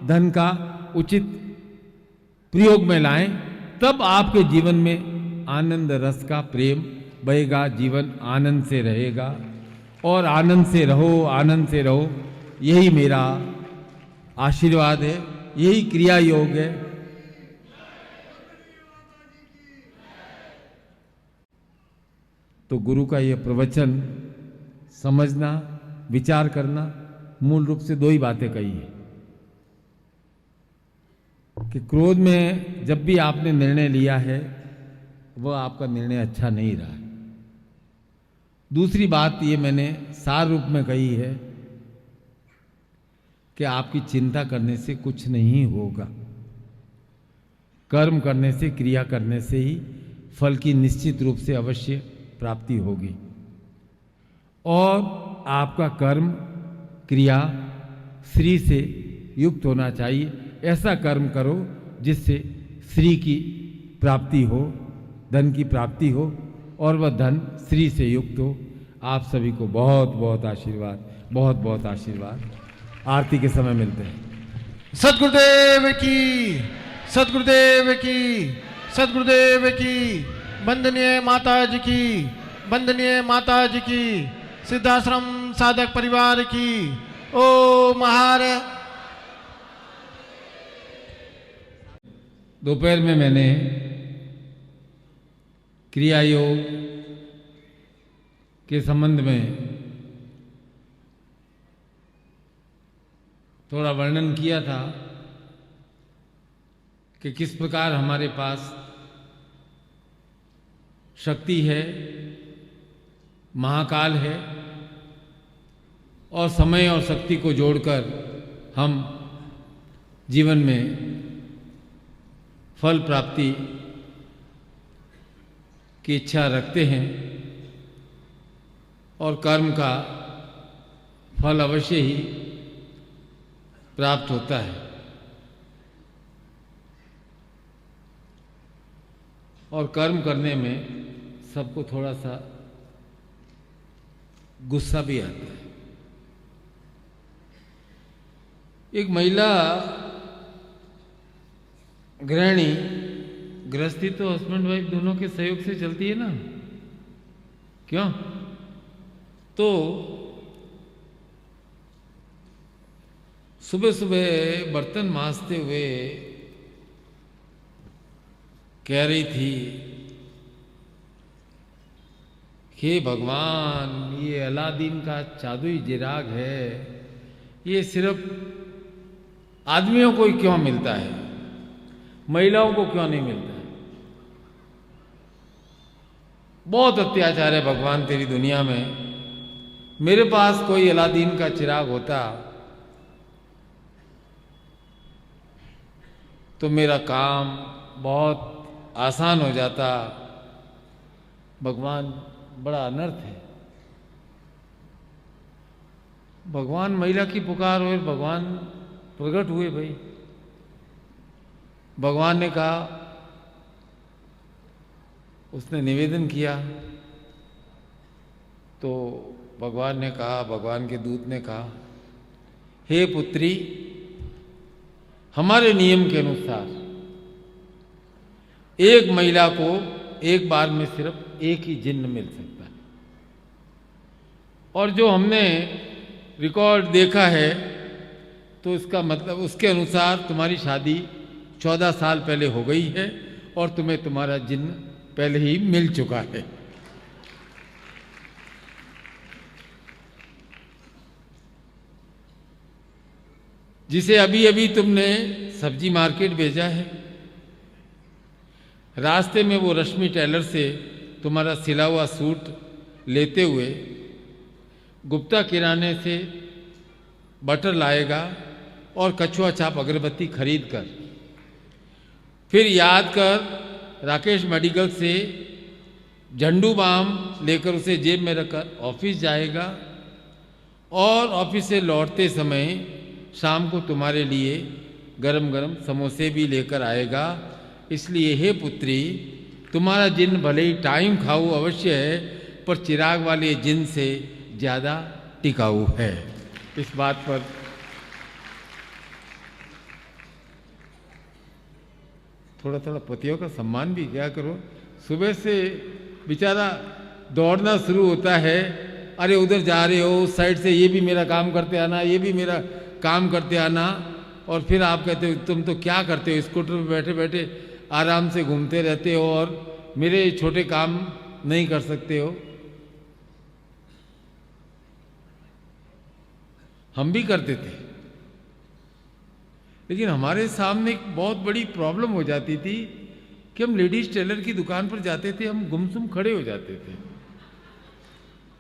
धन का उचित प्रयोग में लाएं। तब आपके जीवन में आनंद रस का प्रेम बहेगा, जीवन आनंद से रहेगा। और आनंद से रहो, आनंद से रहो, यही मेरा आशीर्वाद है, यही क्रिया योग है। तो गुरु का यह प्रवचन समझना, विचार करना, मूल रूप से दो ही बातें कही है कि क्रोध में जब भी आपने निर्णय लिया है वह आपका निर्णय अच्छा नहीं रहा है। दूसरी बात ये मैंने सार रूप में कही है कि आपकी चिंता करने से कुछ नहीं होगा। कर्म करने से, क्रिया करने से ही फल की निश्चित रूप से अवश्य प्राप्ति होगी। और आपका कर्म, क्रिया श्री से युक्त होना चाहिए। ऐसा कर्म करो जिससे श्री की प्राप्ति हो, धन की प्राप्ति हो, और वह धन श्री से युक्त हो। आप सभी को बहुत बहुत आशीर्वाद, बहुत बहुत आशीर्वाद। आरती के समय मिलते हैं। सद्गुरुदेव की, सद्गुरुदेव की, सद्गुरुदेव की। वंदनीय माता जी की, वंदनीय माता जी की। सिद्धाश्रम साधक परिवार की। ओ महार। दोपहर में मैंने क्रिया योग के संबंध में थोड़ा वर्णन किया था कि किस प्रकार हमारे पास शक्ति है, महाकाल है, और समय और शक्ति को जोड़कर हम जीवन में फल प्राप्ति की इच्छा रखते हैं, और कर्म का फल अवश्य ही प्राप्त होता है। और कर्म करने में सबको थोड़ा सा गुस्सा भी आता है। एक महिला गृहिणी, गृहस्थी तो हस्बैंड वाइफ दोनों के सहयोग से चलती है ना, क्यों? तो सुबह सुबह बर्तन मांजते हुए कह रही थी, हे भगवान, ये अलादीन का जादुई चिराग है, ये सिर्फ आदमियों को ही क्यों मिलता है, महिलाओं को क्यों नहीं मिलता है? बहुत अत्याचार है भगवान तेरी दुनिया में। मेरे पास कोई अलादीन का चिराग होता तो मेरा काम बहुत आसान हो जाता। भगवान, बड़ा अनर्थ है। भगवान महिला की पुकार हुई, भगवान प्रकट हुए भाई। भगवान ने कहा, उसने निवेदन किया तो भगवान ने कहा, भगवान के दूत ने कहा, हे पुत्री, हमारे नियम के अनुसार एक महिला को एक बार में सिर्फ एक ही जिन्न मिल सकता है। और जो हमने रिकॉर्ड देखा है तो इसका मतलब उसके अनुसार तुम्हारी शादी 14 साल पहले हो गई है और तुम्हें तुम्हारा जिन्न पहले ही मिल चुका है। जिसे अभी अभी तुमने सब्जी मार्केट भेजा है, रास्ते में वो रश्मि टेलर से तुम्हारा सिला हुआ सूट लेते हुए गुप्ता किराने से बटर लाएगा और कछुआ छाप अगरबत्ती खरीद कर, फिर याद कर राकेश मेडिकल से झंडू बाम लेकर उसे जेब में रखकर ऑफिस जाएगा और ऑफिस से लौटते समय शाम को तुम्हारे लिए गरम गरम समोसे भी लेकर आएगा। इसलिए हे पुत्री, तुम्हारा जिन्न भले ही टाइम खाऊ अवश्य है, पर चिराग वाले जिन्न से ज़्यादा टिकाऊ है। इस बात पर थोड़ा थोड़ा पतियों का सम्मान भी किया करो। सुबह से बेचारा दौड़ना शुरू होता है, अरे उधर जा रहे हो, उस साइड से ये भी मेरा काम करते आना, ये भी मेरा काम करते आना, और फिर आप कहते हो तुम तो क्या करते हो, स्कूटर पे बैठे बैठे आराम से घूमते रहते हो और मेरे छोटे काम नहीं कर सकते हो। हम भी करते थे, लेकिन हमारे सामने एक बहुत बड़ी प्रॉब्लम हो जाती थी कि हम लेडीज टेलर की दुकान पर जाते थे, हम गुमसुम खड़े हो जाते थे।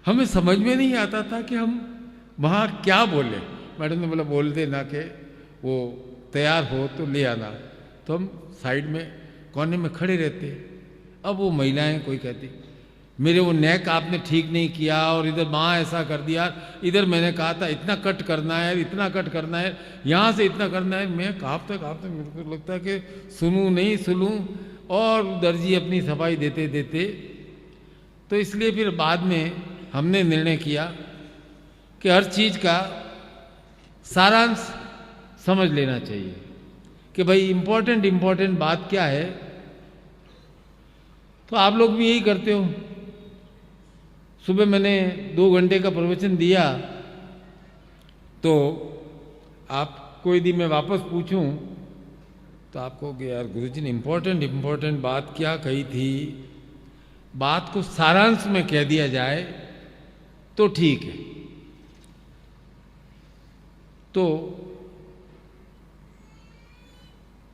हमें समझ में नहीं आता था कि हम वहाँ क्या बोले। मैडम ने बोला बोल देना कि वो तैयार हो तो ले आना, तो हम साइड में कोने में खड़े रहते। अब वो महिलाएं कोई कहती, मेरे वो नेक आपने ठीक नहीं किया और इधर माँ ऐसा कर दिया, इधर मैंने कहा था इतना कट करना है, इतना कट करना है, यहाँ से इतना करना है। मैं काँपता काँपता मेरे को लगता है कि सुनूं नहीं सुनूं, और दर्जी अपनी सफाई देते देते। तो इसलिए फिर बाद में हमने निर्णय किया कि हर चीज़ का सारांश समझ लेना चाहिए कि भाई इम्पोर्टेंट बात क्या है। तो आप लोग भी यही करते हो। सुबह मैंने 2 घंटे का प्रवचन दिया, तो आपको यदि मैं वापस पूछूं तो आप कहोगे यार गुरुजी ने इम्पोर्टेंट बात क्या कही थी। बात को सारांश में कह दिया जाए तो ठीक है। तो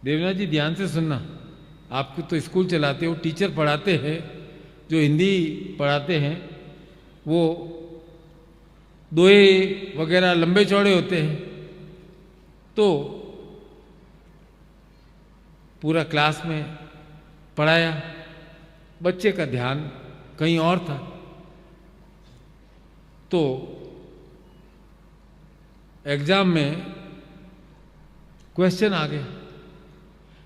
देवनाथ जी ध्यान से सुनना, आपको तो स्कूल चलाते हो, टीचर पढ़ाते हैं, जो हिंदी पढ़ाते हैं वो दोहे वगैरह लंबे चौड़े होते हैं, तो पूरा क्लास में पढ़ाया, बच्चे का ध्यान कहीं और था। तो एग्जाम में क्वेश्चन आ गया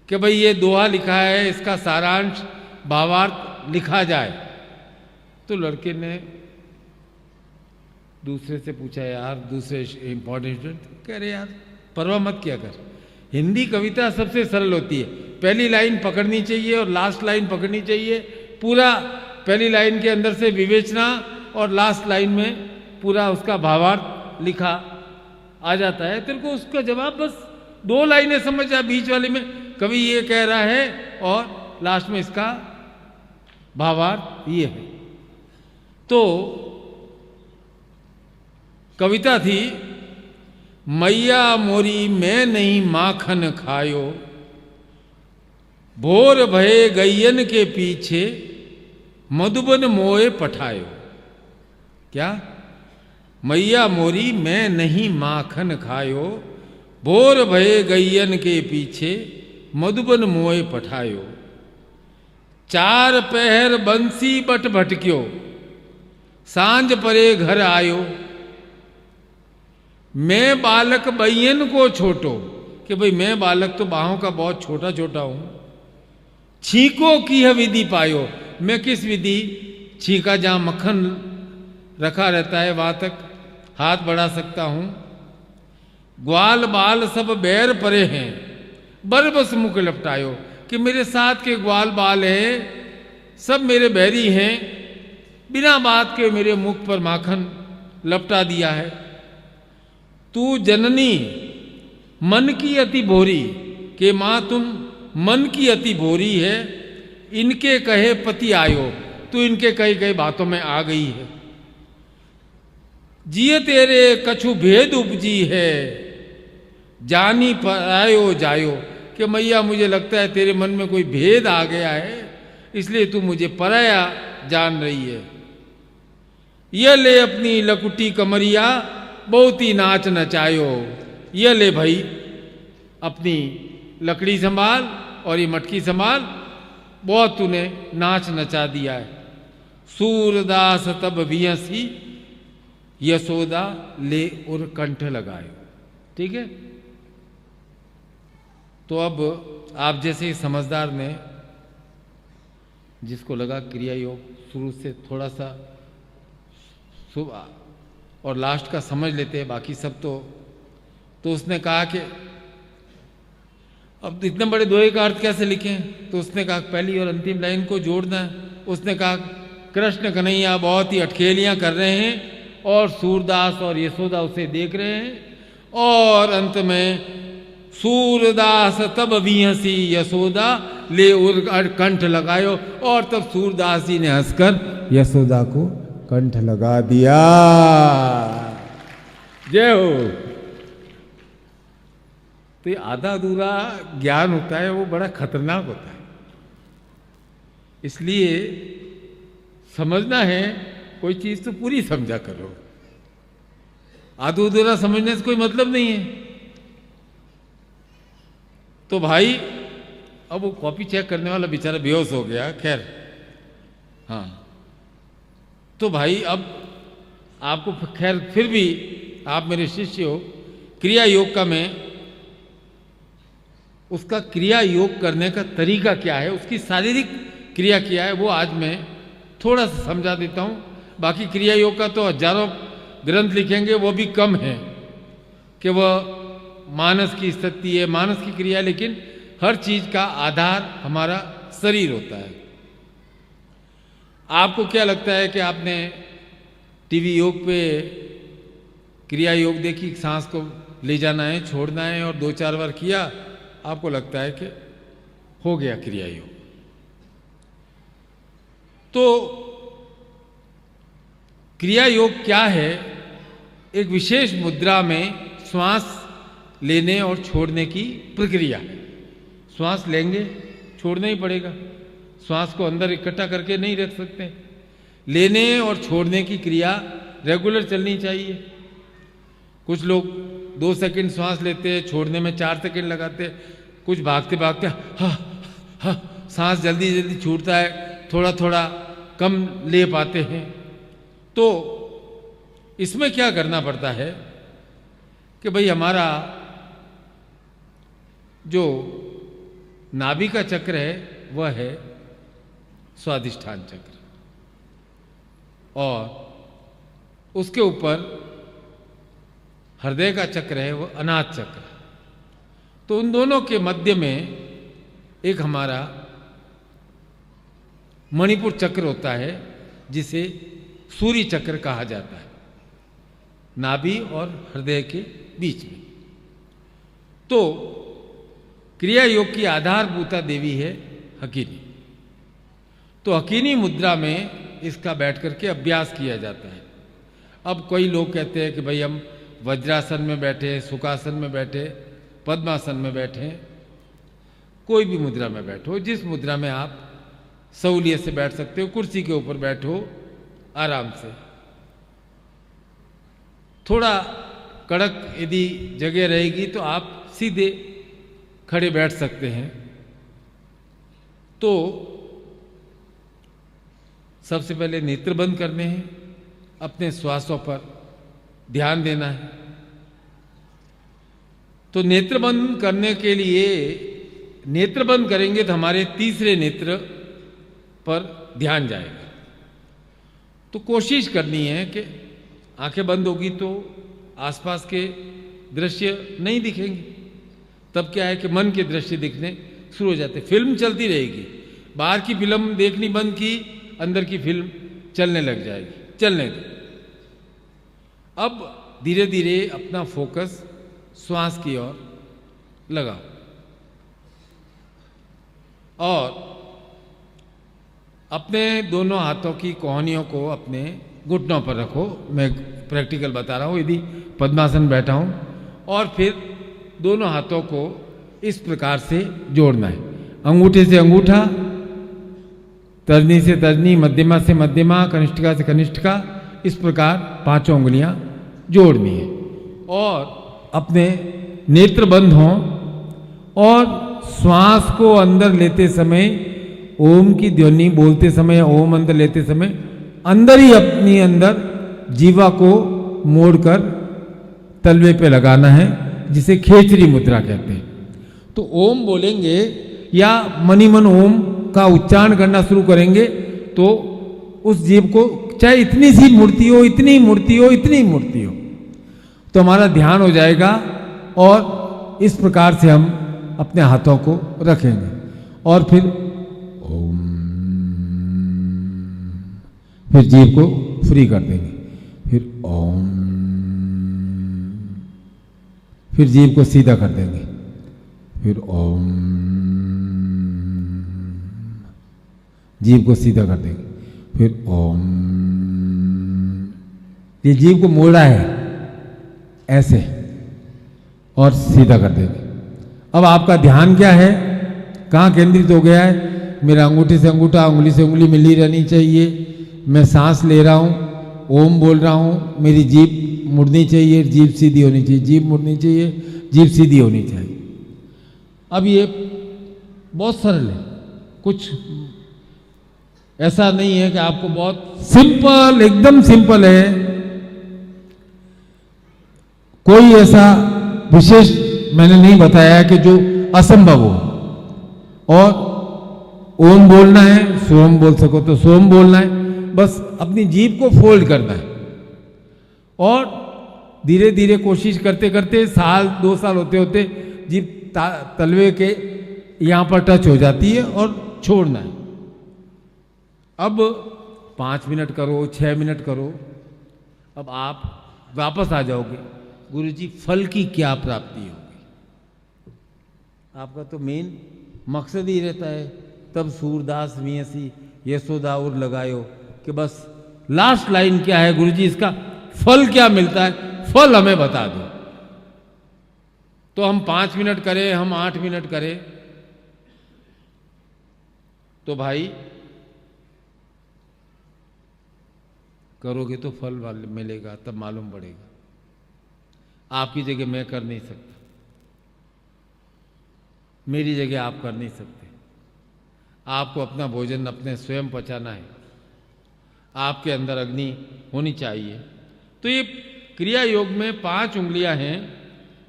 कि भाई ये दोहा लिखा है, इसका सारांश भावार्थ लिखा जाए। तो लड़के ने दूसरे से पूछा, यार दूसरे इंपॉर्टेंट स्टूडेंट, कह रहे यार परवाह मत किया कर, हिंदी कविता सबसे सरल होती है, पहली लाइन पकड़नी चाहिए और लास्ट लाइन पकड़नी चाहिए, पूरा पहली लाइन के अंदर से विवेचना और लास्ट लाइन में पूरा उसका भावार्थ लिखा आ जाता है। तेरे को उसका जवाब बस 2 लाइनें समझ आ, बीच वाले में कवि ये कह रहा है और लास्ट में इसका भावार्थ ये है। तो कविता थी, मैया मोरी मैं नहीं माखन खायो, भोर भये गैयन के पीछे मधुबन मोए पठायो। क्या? मैया मोरी मैं नहीं माखन खायो, भोर भये गैयन के पीछे मधुबन मोए पठायो। 4 पहर बंसी बट भटक्यो, सांझ परे घर आयो। मैं बालक बैयन को छोटो, कि भाई मैं बालक तो बाहों का बहुत छोटा छोटा हूं। छींको की है विधि पायो, मैं किस विधि, छींका जहां मक्खन रखा रहता है वहां तक हाथ बढ़ा सकता हूं। ग्वाल बाल सब बैर परे हैं, बरबस मुख लपटायो, कि मेरे साथ के ग्वाल बाल हैं सब मेरे बैरी हैं, बिना बात के मेरे मुख पर माखन लपटा दिया है। तू जननी मन की अति भोरी, के मां तुम मन की अति भोरी है, इनके कहे पति आयो, तू इनके कई कई बातों में आ गई है। जिये तेरे कछु भेद उपजी है, जानी पर आयो जायो, कि मैया मुझे लगता है तेरे मन में कोई भेद आ गया है, इसलिए तू मुझे पराया जान रही है। ये ले अपनी लकुटी कमरिया, बहुत ही नाच नचायो। ये ले भाई अपनी लकड़ी संभाल और ये मटकी संभाल, बहुत तूने नाच नचा दिया है। सूरदास तब बियसी, यशोदा ले उर कंठ लगायो। ठीक है, तो अब आप जैसे समझदार ने, जिसको लगा क्रिया योग शुरू से थोड़ा सा सुबह और लास्ट का समझ लेते हैं, बाकी सब तो उसने कहा कि अब इतने बड़े दोहे का अर्थ कैसे लिखें, तो उसने कहा पहली और अंतिम लाइन को जोड़ना है। उसने कहा कृष्ण कन्हैया बहुत ही अटखेलियां कर रहे हैं और सूरदास और यशोदा उसे देख रहे हैं, और अंत में सूरदास तब बिहसी यशोदा ले उर कंठ लगायो, और तब सूरदास जी ने हंसकर यशोदा को कंठ लगा दिया। जय हो। तो ये आधा अधूरा ज्ञान होता है, वो बड़ा खतरनाक होता है, इसलिए समझना है कोई चीज तो पूरी समझा करो, आधा अधूरा समझने से कोई मतलब नहीं है। तो भाई अब वो कॉपी चेक करने वाला बेचारा बेहोश हो गया, खैर हाँ। तो भाई अब आपको खैर फिर भी आप मेरे शिष्य हो, क्रिया योग का मैं उसका क्रिया योग करने का तरीका क्या है, उसकी शारीरिक क्रिया क्या है, वो आज मैं थोड़ा सा समझा देता हूँ। बाकी क्रिया योग का तो हजारों ग्रंथ लिखेंगे, वो भी कम है कि वह मानस की स्थिति है, मानस की क्रिया, लेकिन हर चीज का आधार हमारा शरीर होता है। आपको क्या लगता है कि आपने टीवी योग पे क्रिया योग देखी, सांस को ले जाना है छोड़ना है और 2-4 बार किया, आपको लगता है कि हो गया क्रिया योग। तो क्रिया योग क्या है? एक विशेष मुद्रा में श्वास लेने और छोड़ने की प्रक्रिया है। श्वास लेंगे, छोड़ना ही पड़ेगा, श्वास को अंदर इकट्ठा करके नहीं रख सकते। लेने और छोड़ने की क्रिया रेगुलर चलनी चाहिए। कुछ लोग 2 सेकंड श्वास लेते हैं, छोड़ने में 4 सेकंड लगाते हैं, कुछ भागते भागते सांस जल्दी जल्दी छूटता है, थोड़ा थोड़ा कम ले पाते हैं। तो इसमें क्या करना पड़ता है कि भाई हमारा जो नाभि का चक्र है वह है स्वादिष्ठान चक्र, और उसके ऊपर हृदय का चक्र है, वो अनाहत चक्र। तो उन दोनों के मध्य में एक हमारा मणिपुर चक्र होता है, जिसे सूर्य चक्र कहा जाता है, नाभि और हृदय के बीच में। तो क्रिया योग की आधारभूता देवी है हकीनी। तो हकीनी मुद्रा में इसका बैठ करके अभ्यास किया जाता है। अब कोई लोग कहते हैं कि भाई हम वज्रासन में बैठे, सुखासन में बैठे, पद्मासन में बैठे, कोई भी मुद्रा में बैठो, जिस मुद्रा में आप सहूलियत से बैठ सकते हो, कुर्सी के ऊपर बैठो आराम से। थोड़ा कड़क यदि जगह रहेगी तो आप सीधे खड़े बैठ सकते हैं। तो सबसे पहले नेत्र बंद करने हैं, अपने श्वासों पर ध्यान देना है। तो नेत्र बंद करने के लिए नेत्र बंद करेंगे तो हमारे तीसरे नेत्र पर ध्यान जाएगा। तो कोशिश करनी है कि आंखें बंद होगी तो आसपास के दृश्य नहीं दिखेंगे। तब क्या है कि मन के दृश्य दिखने शुरू हो जाते। फिल्म चलती रहेगी, बाहर की फिल्म देखनी बंद की, अंदर की फिल्म चलने लग जाएगी। चलने दो। अब धीरे धीरे अपना फोकस श्वास की ओर लगाओ और अपने दोनों हाथों की कोहनियों को अपने घुटनों पर रखो। मैं प्रैक्टिकल बता रहा हूं। यदि पद्मासन बैठा हूं और फिर दोनों हाथों को इस प्रकार से जोड़ना है। अंगूठे से अंगूठा, तर्जनी से तर्जनी, मध्यमा से मध्यमा, कनिष्ठिका से कनिष्ठिका, इस प्रकार 5 उंगलियां जोड़नी है। और अपने नेत्र बंद हों और श्वास को अंदर लेते समय ओम की ध्वनि बोलते समय, ओम अंदर लेते समय अंदर ही अपनी अंदर जीवा को मोड़कर तलवे पे लगाना है, जिसे खेचरी मुद्रा कहते हैं। तो ओम बोलेंगे या मनी मन ओम का उच्चारण करना शुरू करेंगे तो उस जीव को चाहे इतनी सी मूर्ति हो, इतनी मूर्ति हो, इतनी मूर्ति हो, तो हमारा ध्यान हो जाएगा। और इस प्रकार से हम अपने हाथों को रखेंगे और फिर ओम, फिर जीव को फ्री कर देंगे, फिर ओम, फिर जीव को सीधा कर देंगे, फिर ओम, जीव को सीधा कर देंगे, फिर ओम। ये जीव को मोड़ा है ऐसे और सीधा कर देंगे। अब आपका ध्यान क्या है, कहाँ केंद्रित हो गया है? मेरा अंगूठे से अंगूठा, उंगली से उंगली मिली रहनी चाहिए। मैं सांस ले रहा हूँ, ओम बोल रहा हूँ, मेरी जीभ मुड़नी चाहिए, जीभ सीधी होनी चाहिए, जीभ मुड़नी चाहिए, जीभ सीधी होनी चाहिए। अब ये बहुत सरल है, कुछ ऐसा नहीं है कि आपको बहुत सिंपल, एकदम सिंपल है। कोई ऐसा विशेष मैंने नहीं बताया कि जो असंभव हो। और ओम बोलना है, सोम बोल सको तो सोम बोलना है, बस अपनी जीभ को फोल्ड करना है। और धीरे धीरे कोशिश करते करते 1-2 साल होते होते जीभ तलवे के यहाँ पर टच हो जाती है और छोड़ना है। अब 5 मिनट करो, 6 मिनट करो, अब आप वापस आ जाओगे। गुरुजी फल की क्या प्राप्ति होगी? आपका तो मेन मकसद ही रहता है। तब सूरदास मियसी यशोदा और लगायो कि बस लास्ट लाइन क्या है गुरुजी, इसका फल क्या मिलता है, फल हमें बता दो। तो हम 5 मिनट करें, हम 8 मिनट करें, तो भाई करोगे तो फल मिलेगा, तब मालूम पड़ेगा। आपकी जगह मैं कर नहीं सकता, मेरी जगह आप कर नहीं सकते। आपको अपना भोजन अपने स्वयं पचाना है, आपके अंदर अग्नि होनी चाहिए। तो ये क्रिया योग में 5 उंगलियां हैं।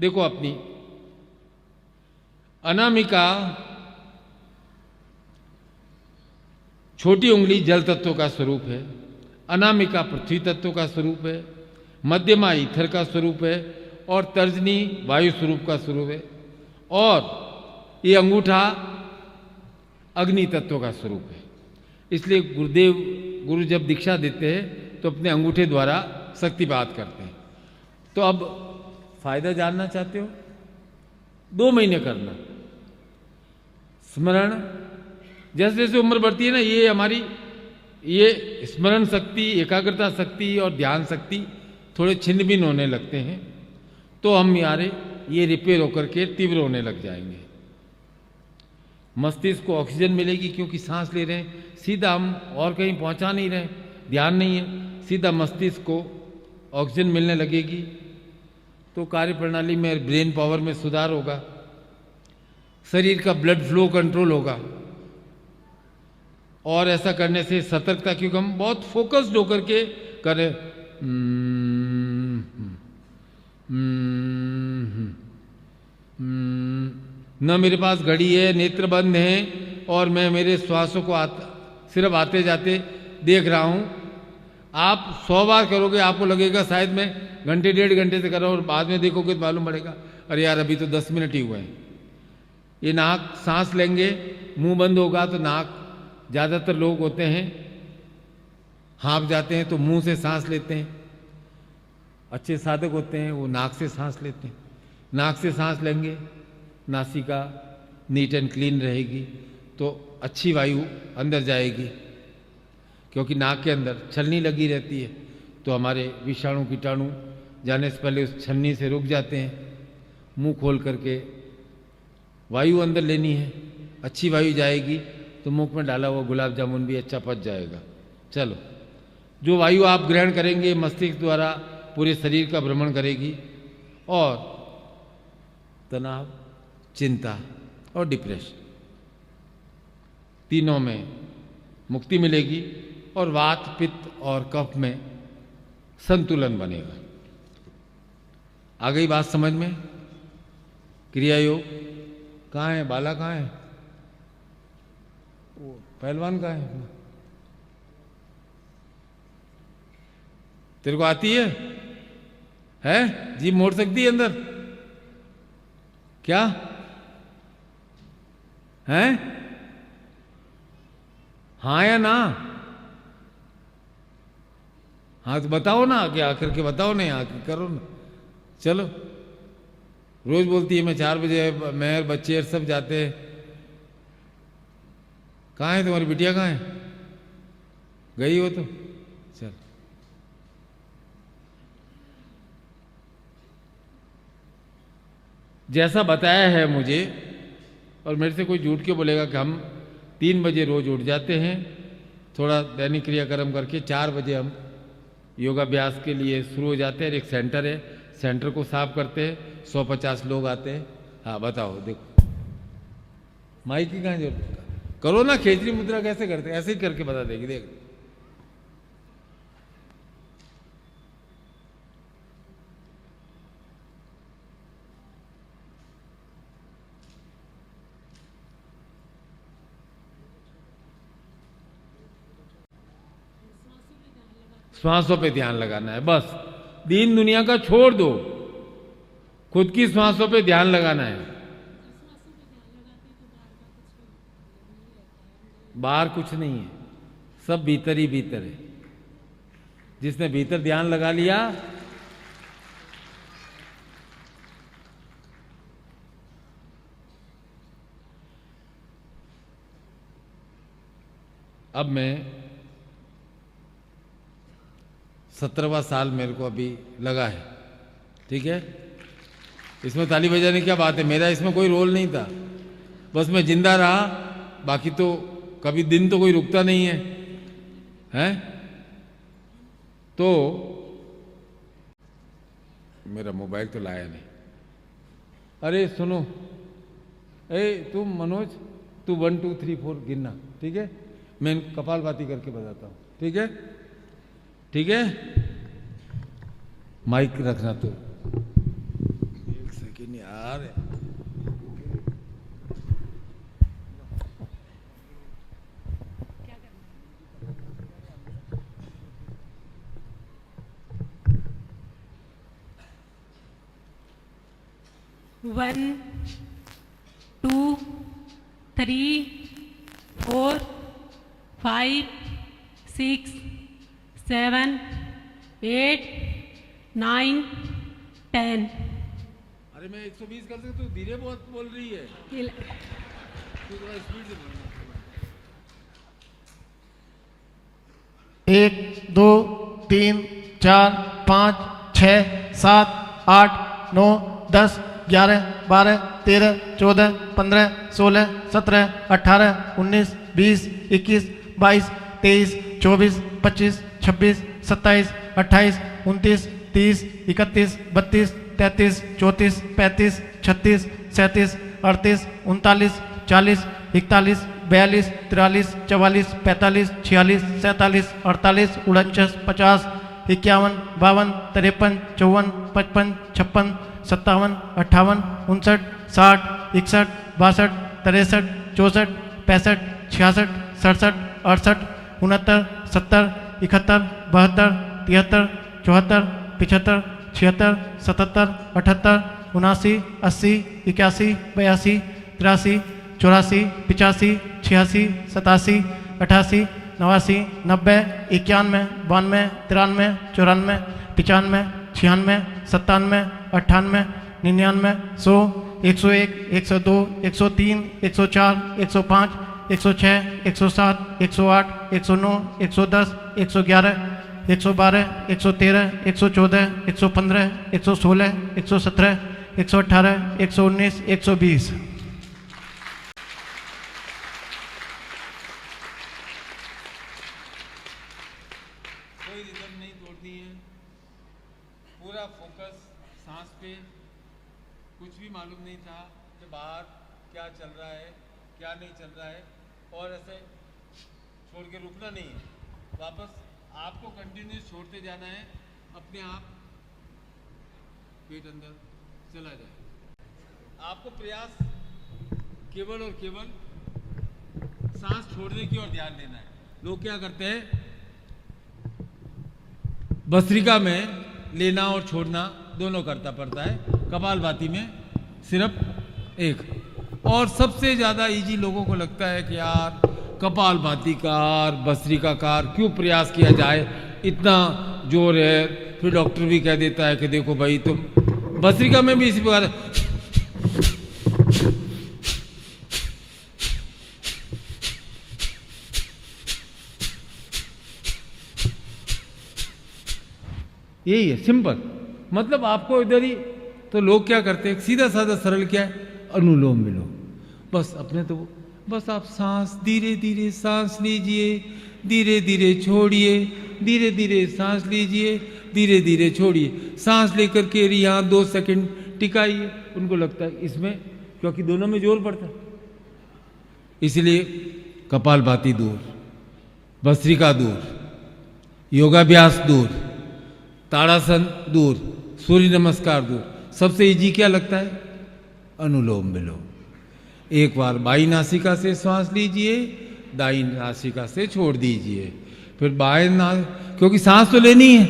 देखो अपनी अनामिका छोटी उंगली जल तत्व का स्वरूप है, अनामिका पृथ्वी तत्व का स्वरूप है, मध्यमा ईथर का स्वरूप है और तर्जनी वायु स्वरूप का स्वरूप है, और ये अंगूठा अग्नि तत्व का स्वरूप है। इसलिए गुरु जब दीक्षा देते हैं तो अपने अंगूठे द्वारा शक्तिपात करते हैं। तो अब फायदा जानना चाहते हो? 2 महीने करना स्मरण। जैसे जैसे उम्र बढ़ती है ना, ये हमारी ये स्मरण शक्ति, एकाग्रता शक्ति और ध्यान शक्ति थोड़े छिन्न भिन्न होने लगते हैं, तो हम यारे ये रिपेयर होकर के तीव्र होने लग जाएंगे। मस्तिष्क को ऑक्सीजन मिलेगी क्योंकि सांस ले रहे हैं, सीधा हम और कहीं पहुंचा नहीं रहे, ध्यान नहीं है, सीधा मस्तिष्क को ऑक्सीजन मिलने लगेगी, तो कार्य प्रणाली में, ब्रेन पावर में सुधार होगा, शरीर का ब्लड फ्लो कंट्रोल होगा। और ऐसा करने से सतर्कता, क्योंकि हम बहुत फोकस्ड होकर के करें, न मेरे पास घड़ी है, नेत्र बंद है और मैं मेरे श्वासों को सिर्फ आते जाते देख रहा हूं। आप 100 बार करोगे, आपको लगेगा शायद मैं घंटे 1.5 घंटे से कर रहा हूं, और बाद में देखोगे तो मालूम पड़ेगा अरे यार अभी तो 10 मिनट ही हुए हैं। ये नाक सांस लेंगे, मुंह बंद होगा तो नाक, ज़्यादातर लोग होते हैं हाँफ जाते हैं तो मुंह से सांस लेते हैं, अच्छे साधक होते हैं वो नाक से सांस लेते हैं। नाक से सांस लेंगे, नासिका नीट एंड क्लीन रहेगी तो अच्छी वायु अंदर जाएगी, क्योंकि नाक के अंदर छलनी लगी रहती है तो हमारे विषाणु कीटाणु जाने से पहले उस छलनी से रुक जाते हैं। मुंह खोल करके वायु अंदर लेनी है, अच्छी वायु जाएगी तो मुख में डाला हुआ गुलाब जामुन भी अच्छा पच जाएगा। चलो, जो वायु आप ग्रहण करेंगे मस्तिष्क द्वारा पूरे शरीर का भ्रमण करेगी और तनाव, चिंता और डिप्रेशन तीनों में मुक्ति मिलेगी और वात, पित्त और कफ में संतुलन बनेगा। आ गई बात समझ में? क्रिया योग कहाँ है? बाला कहाँ है? वो पहलवान कहाँ है? तेरे को आती है? जीभ मोड़ सकती है अंदर? क्या है? हाँ या ना? हाँ तो बताओ ना, आके आकर के बताओ ना, आके करो ना। चलो, रोज बोलती है मैं 4 बजे, मैं और बच्चे सब जाते हैं। कहाँ है तुम्हारी बिटिया? कहाँ है? गई हो तो चल। जैसा बताया है मुझे, और मेरे से कोई झूठ क्यों बोलेगा कि हम 3 बजे रोज उठ जाते हैं, थोड़ा दैनिक क्रियाक्रम करके 4 बजे हम योगाभ्यास के लिए शुरू हो जाते हैं। एक सेंटर है, सेंटर को साफ करते हैं, 150 लोग आते हैं। हाँ बताओ, देखो माइक की कहाँ जरूरत? करो ना, खेचरी मुद्रा कैसे करते? ऐसे ही करके बता देगी, देख। श्वासों पे ध्यान लगाना है बस। दीन दुनिया का छोड़ दो, खुद की श्वासों पे ध्यान लगाना है। बाहर कुछ नहीं है, सब भीतर ही भीतर है। जिसने भीतर ध्यान लगा लिया, अब मैं 17वां साल मेरे को अभी लगा है, ठीक है। इसमें ताली बजाने की क्या बात है, मेरा इसमें कोई रोल नहीं था, बस मैं जिंदा रहा। बाकी तो कभी दिन तो कोई रुकता नहीं है, हैं? तो मेरा मोबाइल तो लाया नहीं। अरे सुनो, तुम मनोज, तू 1 2 3 4 गिनना, ठीक है? मैं कपालभाति करके बताता हूँ, ठीक है? ठीक है, माइक रखना। तो 1 सेकेंड यार, 1 2 3 4 5 6 7 8 9 10 अरे मैं 120 कर सकता हूँ, धीरे बहुत बोल रही है, तू थोड़ा स्पीड से बोलना। 1 2 3 4 5 6 7 8 9 10 11 12 13 14 15 16 17 18 19 20 21 22 23 24 25 26 27 28 29 30 31 32 33 34 35 36 37 38 39 40 41 42 43 44 45 46 47 48 49 50 51 52 53 54 55 56 57 58 59 60 61 62 63 64 65 66 67 68 69 70 71 72 73 74 75 76 77 78 79 80 81 82 83 84 85 86 87 88 89 90 91 92 93 94 95 96 97 98 99 100 101 102 103 104 105 106 107 108 109 110 111 112 113 114 115 116 117 118 119 120। कोई रिदम नहीं तोड़नी है, पूरा फोकस सांस पे। कुछ भी मालूम नहीं था कि बाहर क्या चल रहा है क्या नहीं चल रहा है, और ऐसे छोड़ के रुकना नहीं है, वापस आपको कंटिन्यूस छोड़ते जाना है, अपने आप पेट अंदर चला जाए। आपको प्रयास केवल और केवल सांस छोड़ने की ओर ध्यान देना है। लोग क्या करते हैं, भस्त्रिका में लेना और छोड़ना दोनों करता पड़ता है, कपालभाति में सिर्फ एक। और सबसे ज़्यादा इजी लोगों को लगता है कि यार कपालभाति कार भस्त्रिका कार क्यों प्रयास किया जाए, इतना जोर है। फिर डॉक्टर भी कह देता है कि देखो भाई तुम भस्त्रिका में भी इसी प्रकार यही है सिंपल, मतलब आपको इधर ही। तो लोग क्या करते हैं, सीधा साधा सरल क्या है, अनुलोम विलोम। बस अपने तो बस आप सांस धीरे धीरे सांस लीजिए, धीरे धीरे छोड़िए, धीरे धीरे सांस लीजिए, धीरे धीरे छोड़िए। सांस लेकर के यहाँ 2 सेकंड टिकाइए। उनको लगता है इसमें, क्योंकि दोनों में जोर पड़ता है, इसलिए कपालभाति दूर, भस्त्रिका दूर, योगाभ्यास दूर, ताड़ासन दूर, सूर्य नमस्कार दूर। सबसे इजी क्या लगता है, अनुलोम विलोम। एक बार बाई नासिका से श्वास लीजिए, दाई नासिका से छोड़ दीजिए, फिर बाएं क्योंकि सांस तो लेनी है,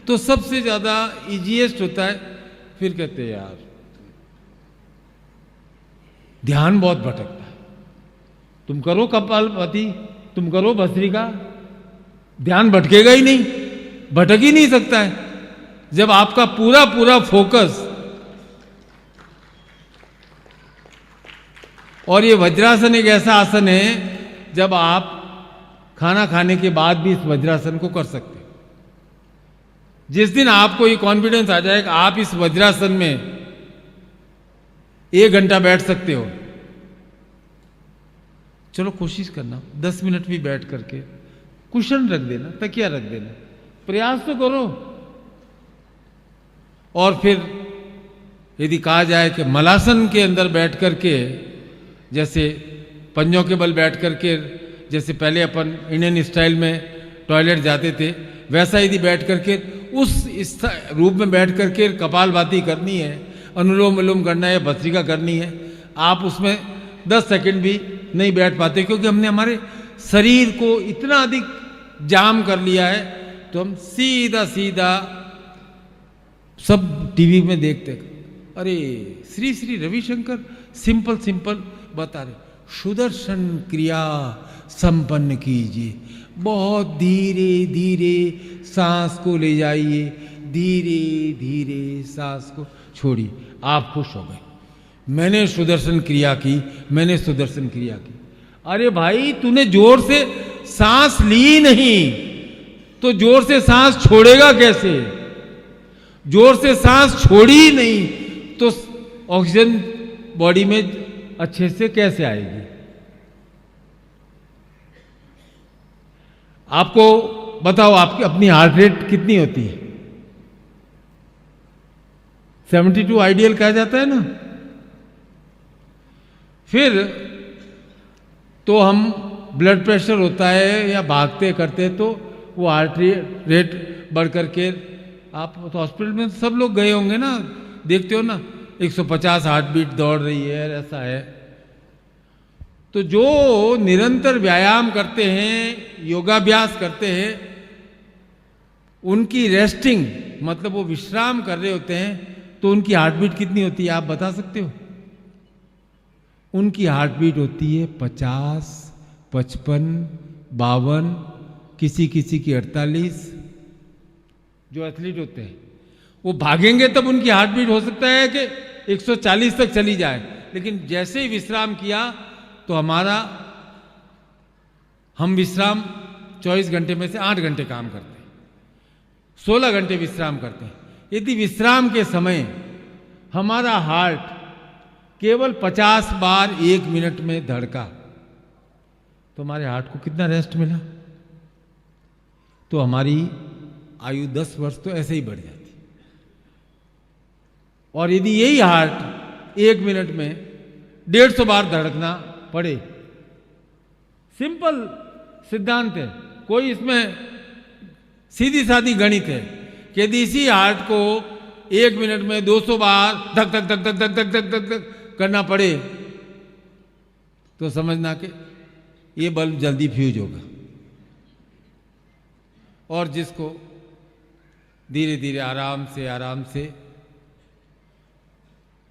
तो सबसे ज्यादा इजीएस्ट होता है। फिर कहते हैं यार ध्यान बहुत भटकता है, तुम करो कपालभाति, तुम करो भस्त्रिका, ध्यान भटकेगा ही नहीं, भटक ही नहीं सकता है जब आपका पूरा पूरा फोकस। और ये वज्रासन एक ऐसा आसन है जब आप खाना खाने के बाद भी इस वज्रासन को कर सकते हैं। जिस दिन आपको ये कॉन्फिडेंस आ जाएगा आप इस वज्रासन में 1 घंटा बैठ सकते हो, चलो कोशिश करना 10 मिनट भी बैठ करके, कुशन रख देना, तकिया रख देना, प्रयास तो करो। और फिर यदि कहा जाए कि मलासन के अंदर बैठ करके, जैसे पंजों के बल बैठ करके, जैसे पहले अपन इंडियन स्टाइल में टॉयलेट जाते थे, वैसा यदि बैठ करके उस रूप में बैठ करके कपालभाति करनी है, अनुलोम विलोम करना है, भस्त्रिका करनी है, आप उसमें 10 सेकंड भी नहीं बैठ पाते, क्योंकि हमने हमारे शरीर को इतना अधिक जाम कर लिया है। तो हम सीधा सीधा सब टीवी में देखते अरे श्री श्री रविशंकर सिंपल सिंपल बता रहे, सुदर्शन क्रिया संपन्न कीजिए, बहुत धीरे धीरे सांस को ले जाइए, धीरे धीरे सांस को छोड़िए, आप खुश हो गए। मैंने सुदर्शन क्रिया की, मैंने सुदर्शन क्रिया की। अरे भाई तूने जोर से सांस ली नहीं तो जोर से सांस छोड़ेगा कैसे? जोर से सांस छोड़ी ही नहीं तो ऑक्सीजन बॉडी में अच्छे से कैसे आएगी? आपको बताओ, आपकी अपनी हार्ट रेट कितनी होती है? 72 आइडियल कहा जाता है ना। फिर तो हम ब्लड प्रेशर होता है या भागते करते तो वो हार्ट रेट बढ़ करके, आप तो हॉस्पिटल में सब लोग गए होंगे ना, देखते हो ना 150 हार्ट बीट दौड़ रही है, ऐसा है। तो जो निरंतर व्यायाम करते हैं, योगाभ्यास करते हैं, उनकी रेस्टिंग मतलब वो विश्राम कर रहे होते हैं, तो उनकी हार्ट बीट कितनी होती है आप बता सकते हो? उनकी हार्ट बीट होती है 50, 55, 52, किसी किसी की 48। जो एथलीट होते हैं वो भागेंगे तब उनकी हार्ट बीट हो सकता है कि 140 तक चली जाए, लेकिन जैसे ही विश्राम किया तो हम विश्राम 24 घंटे में से 8 घंटे काम करते हैं, 16 घंटे विश्राम करते हैं। यदि विश्राम के समय हमारा हार्ट केवल 50 बार 1 मिनट में धड़का तो हमारे हार्ट को कितना रेस्ट मिला? तो हमारी आयु 10 वर्ष तो ऐसे ही बढ़ जाती। और यदि यही हार्ट 1 मिनट में 150 बार धड़कना पड़े, सिंपल सिद्धांत है, कोई इसमें सीधी सादी गणित है कि यदि इसी हार्ट को 1 मिनट में 200 बार धक धक धक धक धक धक धक धक धक करना पड़े तो समझना कि ये बल्ब जल्दी फ्यूज होगा। और जिसको धीरे धीरे आराम से,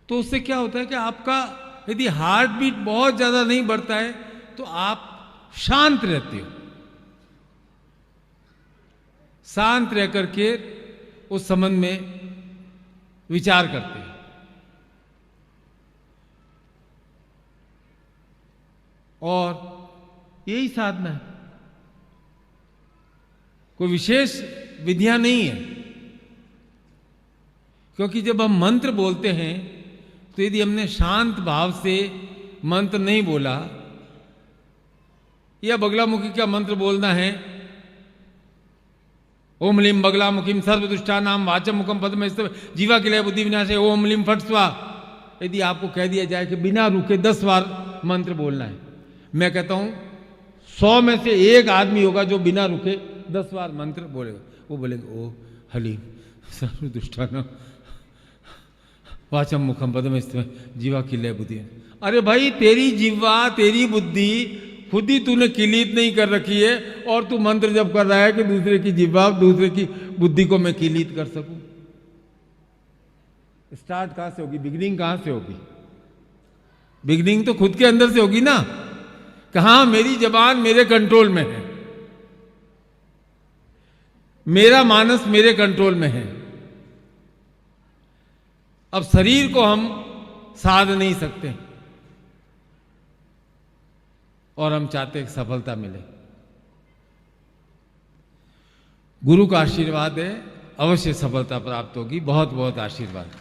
तो उससे क्या होता है कि आपका यदि हार्ट बीट बहुत ज्यादा नहीं बढ़ता है तो आप शांत रहते हो, शांत रह करके उस संबंध में विचार करते हैं। और यही साधना है, कोई विशेष विधियां नहीं है। क्योंकि जब हम मंत्र बोलते हैं तो यदि हमने शांत भाव से मंत्र नहीं बोला, या बगलामुखी का मंत्र बोलना है, ओम लीम बगलामुखीम सर्वदुष्टानाम वाचम मुखम पद्म जीवा के लिए बुद्धि विनाश है, ओम लीम फट स्वा। यदि आपको कह दिया जाए कि बिना रुके 10 बार मंत्र बोलना है, मैं कहता हूं 100 में से 1 आदमी होगा जो बिना रुके 10 बार मंत्र बोलेगा। वो बोलेंगे ओ हलीम सर्वदुष्टानाम वाचम मुखम पद्म जीवा की लय बुद्धि। अरे भाई तेरी जीवा तेरी बुद्धि खुद ही तूने किलीत नहीं कर रखी है, और तू मंत्र जब कर रहा है कि दूसरे की जीवा दूसरे की बुद्धि को मैं किलीत कर सकूं। स्टार्ट कहां से होगी? बिगिनिंग कहां से होगी? बिगिनिंग तो खुद के अंदर से होगी ना। कहां? मेरी जबान मेरे कंट्रोल में है, मेरा मानस मेरे कंट्रोल में है। अब शरीर को हम साध नहीं सकते और हम चाहते हैं सफलता मिले। गुरु का आशीर्वाद है, अवश्य सफलता प्राप्त होगी। बहुत बहुत आशीर्वाद।